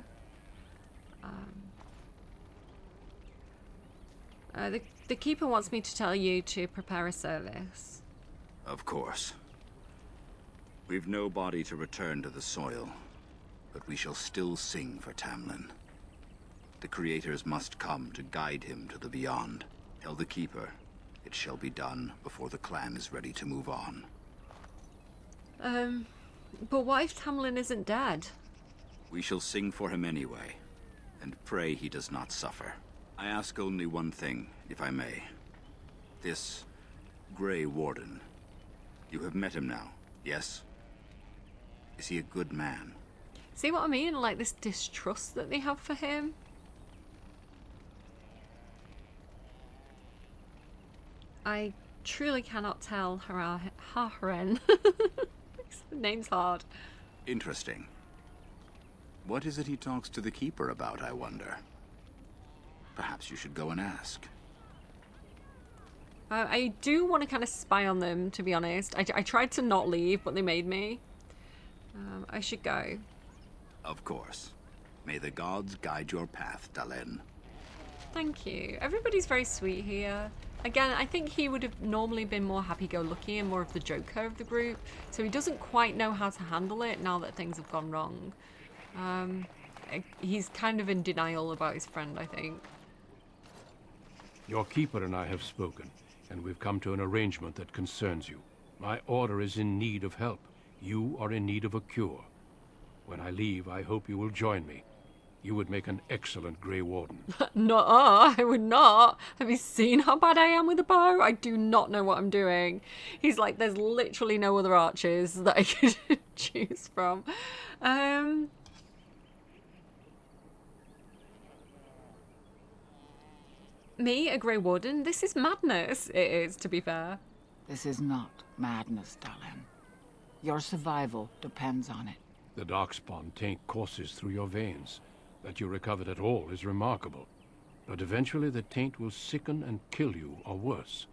The keeper wants me to tell you to prepare a service. Of course. We've no body to return to the soil, but we shall still sing for Tamlin. The creators must come to guide him to the beyond. Tell the keeper it shall be done before the clan is ready to move on. But what if Tamlin isn't dead? We shall sing for him anyway, and pray he does not suffer. I ask only one thing, if I may. This Grey Warden. You have met him now, yes? Is he a good man? See what I mean? Like this distrust that they have for him. I truly cannot tell Haren. The name's hard. Interesting. What is it he talks to the Keeper about, I wonder? Perhaps you should go and ask. I do want to kind of spy on them, to be honest. I tried to not leave, but they made me. I should go. Of course. May the gods guide your path, Dalen. Thank you. Everybody's very sweet here. Again, I think he would have normally been more happy-go-lucky and more of the joker of the group, so he doesn't quite know how to handle it now that things have gone wrong. He's kind of in denial about his friend, I think. Your keeper and I have spoken, and we've come to an arrangement that concerns you. My order is in need of help. You are in need of a cure. When I leave, I hope you will join me. You would make an excellent Grey Warden. Nuh-uh, I would not. Have you seen how bad I am with a bow? I do not know what I'm doing. He's like, there's literally no other archers that I could choose from. Me, a Grey Warden? This is madness. It is, to be fair. This is not madness, Dalen. Your survival depends on it. The darkspawn taint courses through your veins. That you recovered at all is remarkable. But eventually the taint will sicken and kill you, or worse.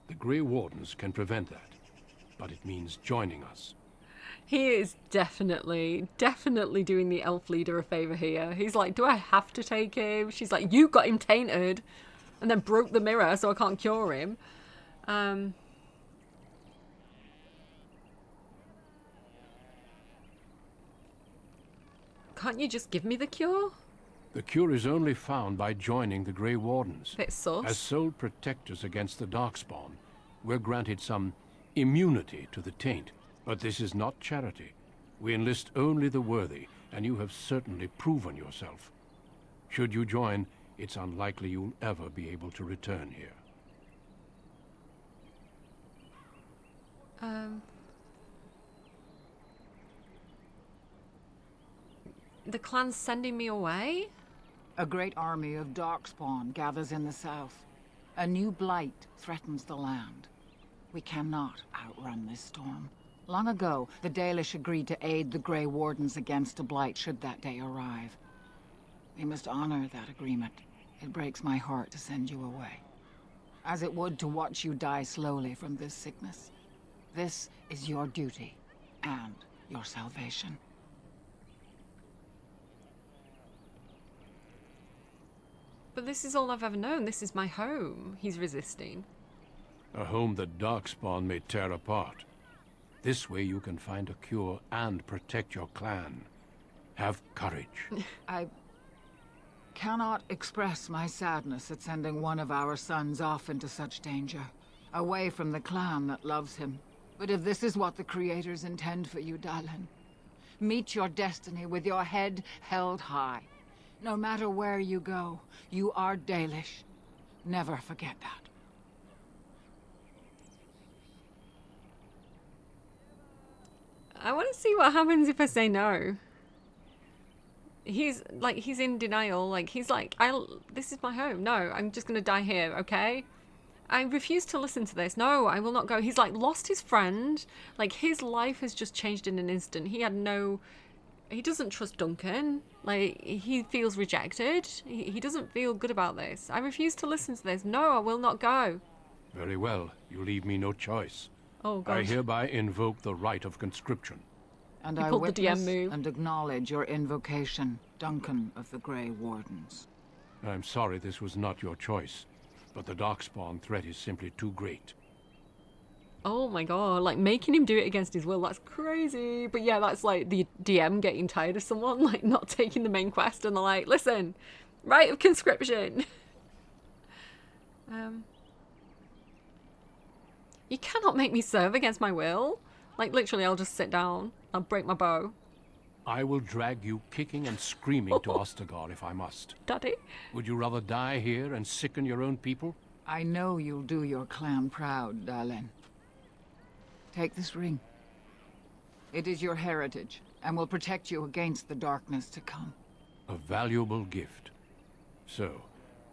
The Grey Wardens can prevent that. But it means joining us. He is definitely doing the elf leader a favour here. He's like, do I have to take him? She's like, you got him tainted. And then broke the mirror so I can't cure him. Can't you just give me the cure? The cure is only found by joining the Grey Wardens. Bit sus. As sole protectors against the Darkspawn, we're granted some immunity to the taint. But this is not charity. We enlist only the worthy, and you have certainly proven yourself. Should you join, it's unlikely you'll ever be able to return here. The clan's sending me away? A great army of Darkspawn gathers in the south. A new blight threatens the land. We cannot outrun this storm. Long ago, the Dalish agreed to aid the Grey Wardens against a blight should that day arrive. We must honor that agreement. It breaks my heart to send you away, as it would to watch you die slowly from this sickness. This is your duty and your salvation. But this is all I've ever known. This is my home. He's resisting. A home that Darkspawn may tear apart. This way you can find a cure and protect your clan. Have courage. I cannot express my sadness at sending one of our sons off into such danger, away from the clan that loves him. But if this is what the creators intend for you, Dalen, meet your destiny with your head held high. No matter where you go, you are Dalish. Never forget that. I want to see what happens if I say no. He's in denial. Like, he's like, this is my home. No, I'm just going to die here, okay? I refuse to listen to this. No, I will not go. He's like lost his friend. Like, his life has just changed in an instant. He doesn't trust Duncan. Like, he feels rejected. He doesn't feel good about this. I refuse to listen to this. No, I will not go. Very well. You leave me no choice. Oh, God. I hereby invoke the right of conscription. And You I pulled the DM witness move. and acknowledge your invocation, Duncan of the Grey Wardens. I'm sorry this was not your choice, but the Darkspawn threat is simply too great. Oh my god, like making him do it against his will, that's crazy. But yeah, that's like the DM getting tired of someone, like not taking the main quest, and they're like, listen, right of conscription. You cannot make me serve against my will. Like, literally, I'll just sit down. I'll break my bow. I will drag you kicking and screaming to Ostagar if I must. Daddy? Would you rather die here and sicken your own people? I know you'll do your clan proud, Ghilan'nain. Take this ring. It is your heritage, and will protect you against the darkness to come. A valuable gift. So,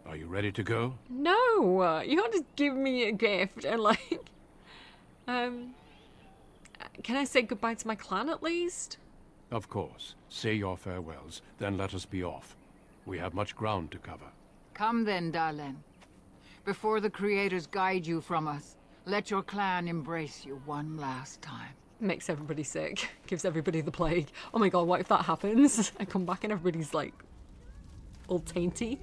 are you ready to go? No! You can't just give me a gift and like... Can I say goodbye to my clan at least? Of course. Say your farewells, then let us be off. We have much ground to cover. Come then, Ghilan'nain. Before the creators guide you from us, let your clan embrace you one last time. Makes everybody sick. Gives everybody the plague. Oh my god, what if that happens? I come back and everybody's like... all tainty.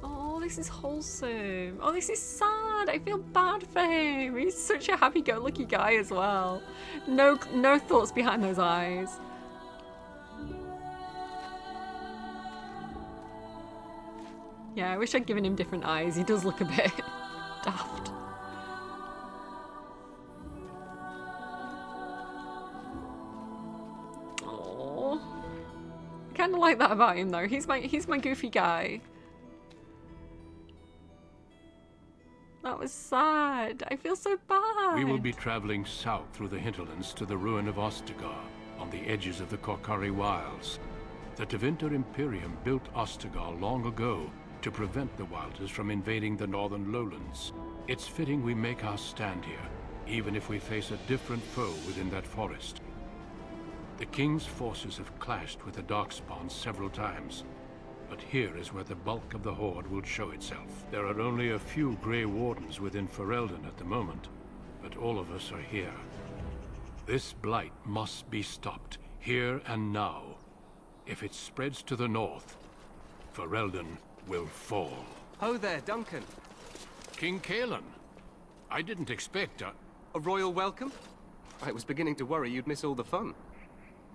Oh, this is wholesome. Oh, this is sad. I feel bad for him. He's such a happy-go-lucky guy as well. No thoughts behind those eyes. Yeah, I wish I'd given him different eyes. He does look a bit daft. Oh, I kind of like that about him though. He's my goofy guy. That was sad. I feel so bad. We will be traveling south through the hinterlands to the ruin of Ostagar, on the edges of the Korcari Wilds. The Tevinter Imperium built Ostagar long ago to prevent the Wilders from invading the northern lowlands. It's fitting we make our stand here, even if we face a different foe within that forest. The King's forces have clashed with the Darkspawn several times, but here is where the bulk of the Horde will show itself. There are only a few Grey Wardens within Ferelden at the moment, but all of us are here. This blight must be stopped, here and now. If it spreads to the north, Ferelden will fall. Ho there, Duncan. King Ghilan'nain. I didn't expect a royal welcome? I was beginning to worry you'd miss all the fun.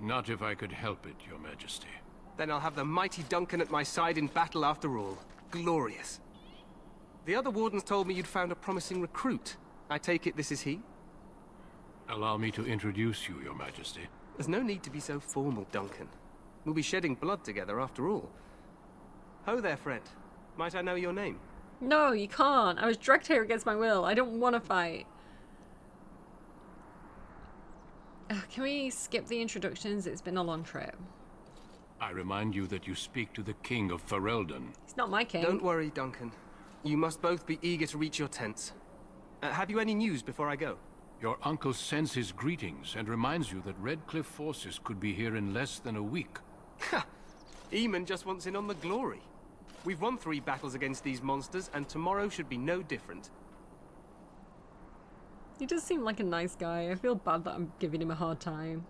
Not if I could help it, Your Majesty. Then I'll have the mighty Duncan at my side in battle after all. Glorious. The other wardens told me you'd found a promising recruit. I take it this is he? Allow me to introduce you, Your Majesty. There's no need to be so formal, Duncan. We'll be shedding blood together after all. Ho there, friend. Might I know your name? No, you can't. I was dragged here against my will. I don't want to fight. Can we skip the introductions? It's been a long trip. I remind you that you speak to the King of Ferelden. He's not my king. Don't worry, Duncan. You must both be eager to reach your tents. Have you any news before I go? Your uncle sends his greetings and reminds you that Redcliffe forces could be here in less than a week. Ha! Eamon just wants in on the glory. We've won 3 battles against these monsters, and tomorrow should be no different. He does seem like a nice guy. I feel bad that I'm giving him a hard time.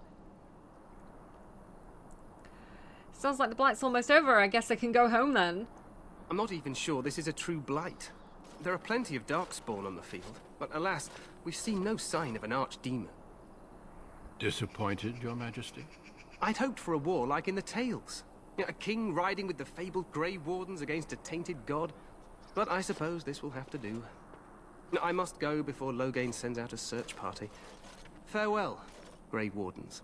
Sounds like the blight's almost over. I guess I can go home then. I'm not even sure this is a true blight. There are plenty of darkspawn on the field, but alas, we've seen no sign of an archdemon. Disappointed, Your Majesty? I'd hoped for a war like in the tales. A king riding with the fabled Grey Wardens against a tainted god. But I suppose this will have to do. I must go before Loghain sends out a search party. Farewell, Grey Wardens.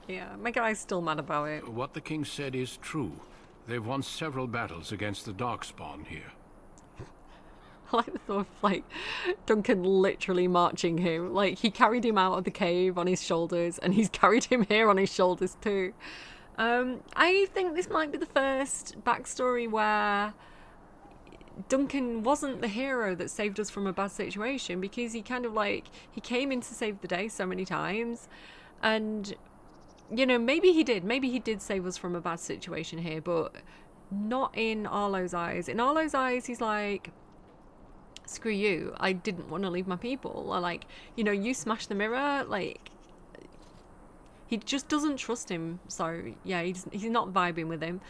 Yeah, my guy's still mad about it. What the king said is true. They've won several battles against the Darkspawn here. I like the thought of, like, Duncan literally marching him. Like, he carried him out of the cave on his shoulders, and he's carried him here on his shoulders too. I think this might be the first backstory where Duncan wasn't the hero that saved us from a bad situation, because he kind of, like, he came in to save the day so many times, and, you know, maybe he did save us from a bad situation here, but not in Arlo's eyes. In Arlo's eyes, he's like, screw you, I didn't want to leave my people. Or, like, you know, you smashed the mirror. Like, he just doesn't trust him. So yeah, he's not vibing with him.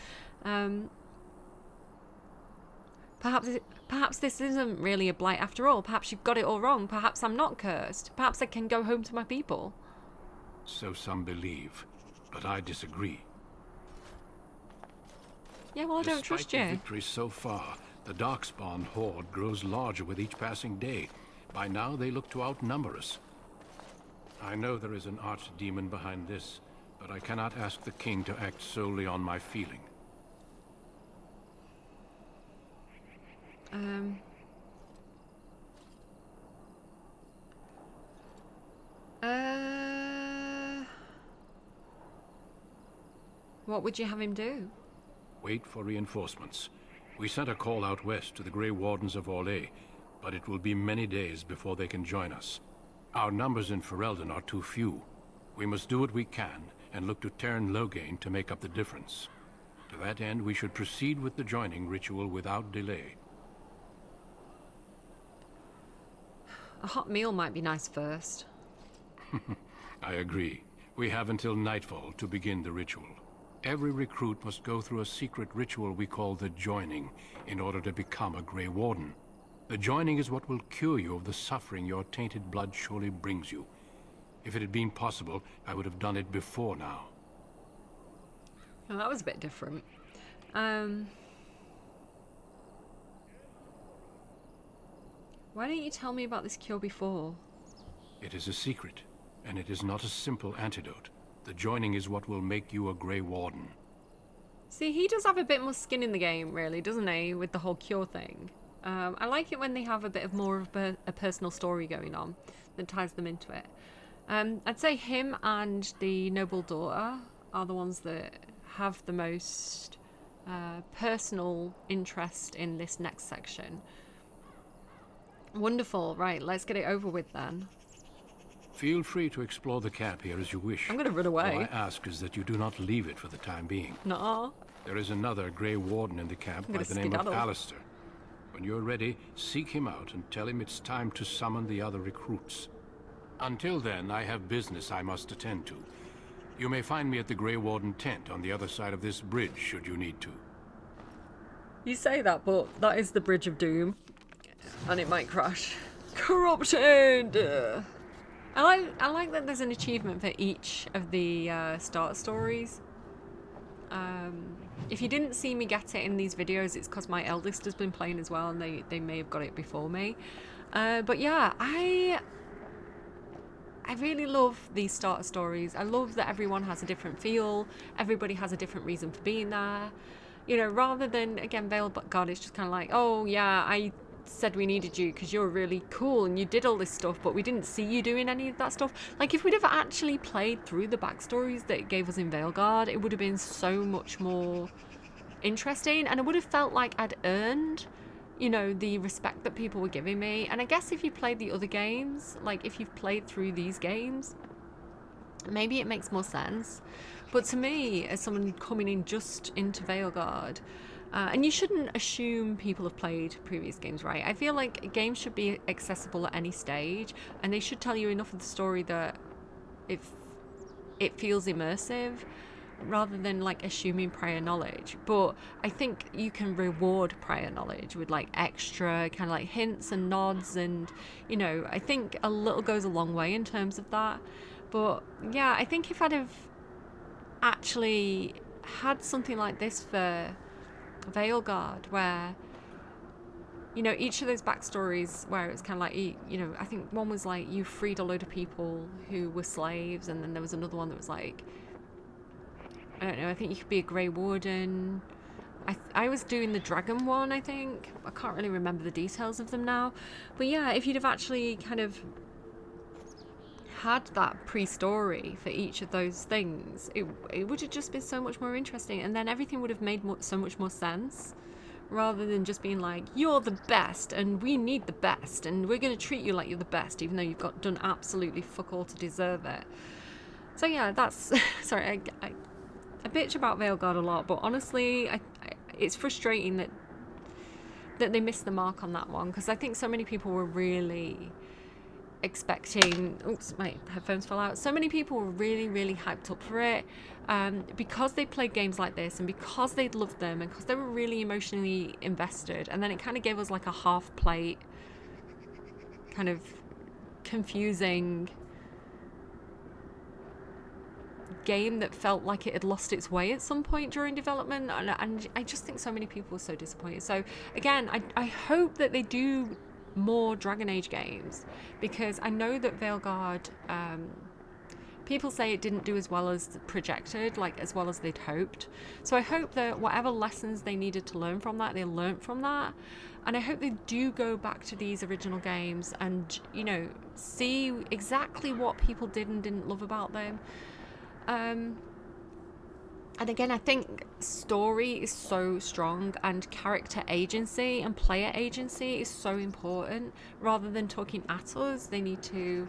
Perhaps this isn't really a blight after all. Perhaps you've got it all wrong. Perhaps I'm not cursed. Perhaps I can go home to my people. So some believe, but I disagree. Yeah, well, I don't trust you. Despite the victory so far, the Darkspawn horde grows larger with each passing day. By now, they look to outnumber us. I know there is an archdemon behind this, but I cannot ask the king to act solely on my feeling. What would you have him do? Wait for reinforcements. We sent a call out west to the Grey Wardens of Orlais, but it will be many days before they can join us. Our numbers in Ferelden are too few. We must do what we can and look to Teyrn Loghain to make up the difference. To that end, we should proceed with the joining ritual without delay. A hot meal might be nice first. I agree. We have until nightfall to begin the ritual. Every recruit must go through a secret ritual we call the Joining in order to become a Grey Warden. The Joining is what will cure you of the suffering your tainted blood surely brings you. If it had been possible, I would have done it before now. Well, that was a bit different. Why didn't you tell me about this cure before? It is a secret, and it is not a simple antidote. The Joining is what will make you a Grey Warden. See, he does have a bit more skin in the game, really, doesn't he, with the whole cure thing. I like it when they have a bit of more of a personal story going on that ties them into it. I'd say him and the noble daughter are the ones that have the most personal interest in this next section. Wonderful. Right, let's get it over with then. Feel free to explore the camp here as you wish. I'm going to run away. All I ask is that you do not leave it for the time being. No. There is another Grey Warden in the camp by the name of Alistair. When you're ready, seek him out and tell him it's time to summon the other recruits. Until then, I have business I must attend to. You may find me at the Grey Warden tent on the other side of this bridge, should you need to. You say that, but that is the Bridge of Doom. And it might crash. Corrupted! I like that there's an achievement for each of the start stories. If you didn't see me get it in these videos, it's because my eldest has been playing as well, and they may have got it before me. But yeah, I really love these starter stories. I love that everyone has a different feel. Everybody has a different reason for being there. You know, rather than, again, Veil but God, it's just kind of like, oh yeah, I said we needed you because you're really cool and you did all this stuff, but we didn't see you doing any of that stuff. Like, if we'd have actually played through the backstories that it gave us in Veilguard, it would have been so much more interesting, and I would have felt like I'd earned, you know, the respect that people were giving me. And I guess if you played the other games, like if you've played through these games, maybe it makes more sense. But to me, as someone coming in just into Veilguard, and you shouldn't assume people have played previous games, right? I feel like games should be accessible at any stage, and they should tell you enough of the story that if it feels immersive, rather than like assuming prior knowledge. But I think you can reward prior knowledge with like extra kind of like hints and nods, and you know, I think a little goes a long way in terms of that. But yeah, I think if I'd have actually had something like this for Veilguard, where, you know, each of those backstories where it's kind of like, you know, I think one was like you freed a load of people who were slaves, and then there was another one that was like, I don't know, I think you could be a Grey Warden. I was doing the dragon one, I think. I can't really remember the details of them now. But yeah, if you'd have actually kind of had that pre-story for each of those things, it would have just been so much more interesting, and then everything would have made so much more sense, rather than just being like, you're the best and we need the best and we're going to treat you like you're the best even though you've done absolutely fuck all to deserve it. So yeah, that's sorry, I bitch about Veilguard a lot, but honestly it's frustrating that they missed the mark on that one, because I think so many people were really expecting, oops, my headphones fell out. So many people were really hyped up for it, because they played games like this and because they'd loved them and because they were really emotionally invested, and then it kind of gave us like a half plate, kind of confusing game that felt like it had lost its way at some point during development, and I just think so many people were so disappointed. So again, I hope that they do more Dragon Age games, because I know that Veilguard, people say it didn't do as well as projected, like as well as they'd hoped. So I hope that whatever lessons they needed to learn from that, they learnt from that. And I hope they do go back to these original games and, you know, see exactly what people did and didn't love about them. And again, I think story is so strong, and character agency and player agency is so important. Rather than talking at us, they need to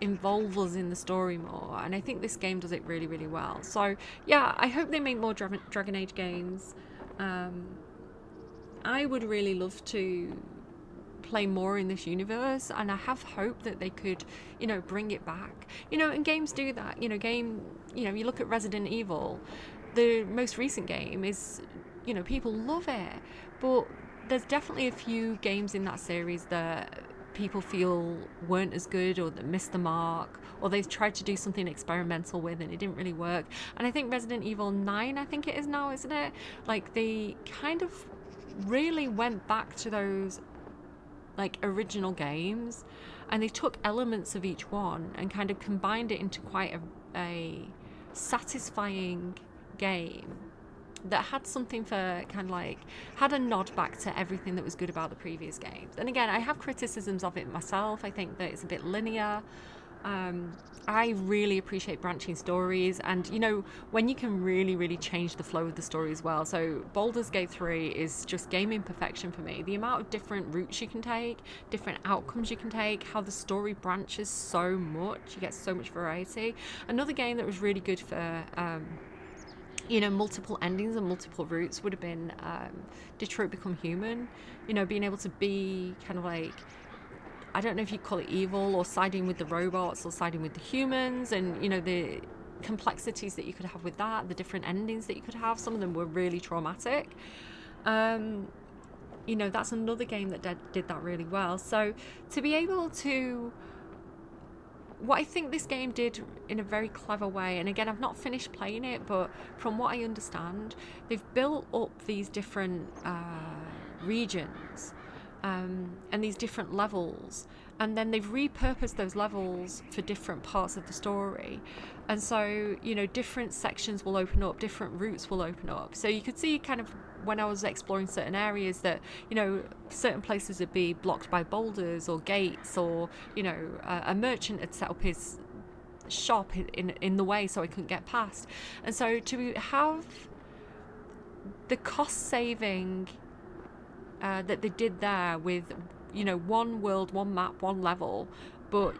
involve us in the story more, and I think this game does it really well. So yeah, I hope they make more Dragon Age games. I would really love to play more in this universe, and I have hope that they could, you know, bring it back. You know, and games do that. You know, you look at Resident Evil, the most recent game is, you know, people love it, but there's definitely a few games in that series that people feel weren't as good, or that missed the mark, or they've tried to do something experimental with and it didn't really work. And I think Resident Evil 9, I think it is now, isn't it? Like, they kind of really went back to those like original games, and they took elements of each one and kind of combined it into quite a satisfying game that had something for kind of like, had a nod back to everything that was good about the previous games. And again, I have criticisms of it myself. I think that it's a bit linear. I really appreciate branching stories, and you know, when you can really change the flow of the story as well. So Baldur's Gate 3 is just gaming perfection for me. The amount of different routes you can take, different outcomes you can take, how the story branches so much, you get so much variety. Another game that was really good for you know, multiple endings and multiple routes would have been Detroit Become Human. You know, being able to be kind of like, I don't know if you call it evil, or siding with the robots or siding with the humans, and you know, the complexities that you could have with that, the different endings that you could have. Some of them were really traumatic. You know, that's another game that did that really well. So to be able to, what I think this game did in a very clever way, and again, I've not finished playing it, but from what I understand, they've built up these different regions and these different levels, and then they've repurposed those levels for different parts of the story. And so, you know, different sections will open up, different routes will open up. So you could see kind of when I was exploring certain areas that, you know, certain places would be blocked by boulders or gates, or, you know, a merchant had set up his shop in the way so I couldn't get past. And so to have the cost saving that they did there with, you know, one world, one map, one level, but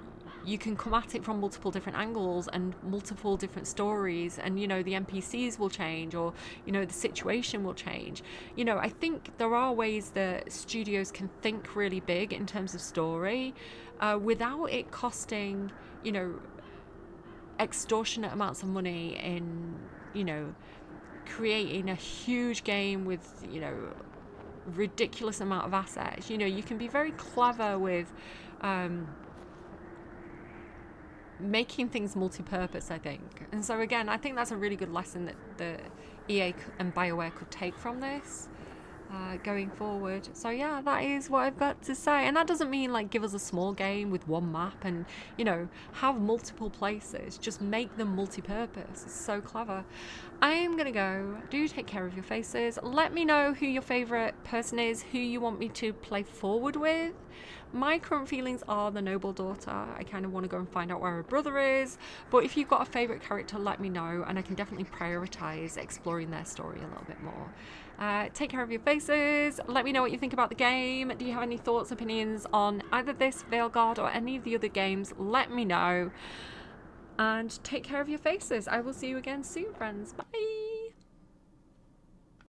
you can come at it from multiple different angles and multiple different stories, and you know, the NPCs will change, or you know, the situation will change. You know, I think there are ways that studios can think really big in terms of story without it costing, you know, extortionate amounts of money in, you know, creating a huge game with, you know, ridiculous amount of assets. You know, you can be very clever with making things multi-purpose, I think. And so again, I think that's a really good lesson that the EA and BioWare could take from this. going forward. So yeah, that is what I've got to say. And that doesn't mean like give us a small game with one map and, you know, have multiple places. Just make them multi-purpose. It's so clever. I'm gonna go. Do take care of your faces. Let me know who your favorite person is, who you want me to play forward with. My current feelings are the noble daughter. I kind of want to go and find out where her brother is, but if you've got a favorite character, let me know, and I can definitely prioritize exploring their story a little bit more. Take care of your faces. Let me know what you think about the game. Do you have any thoughts, opinions on either this Veilguard or any of the other games? Let me know, and take care of your faces. I will see you again soon, friends. Bye.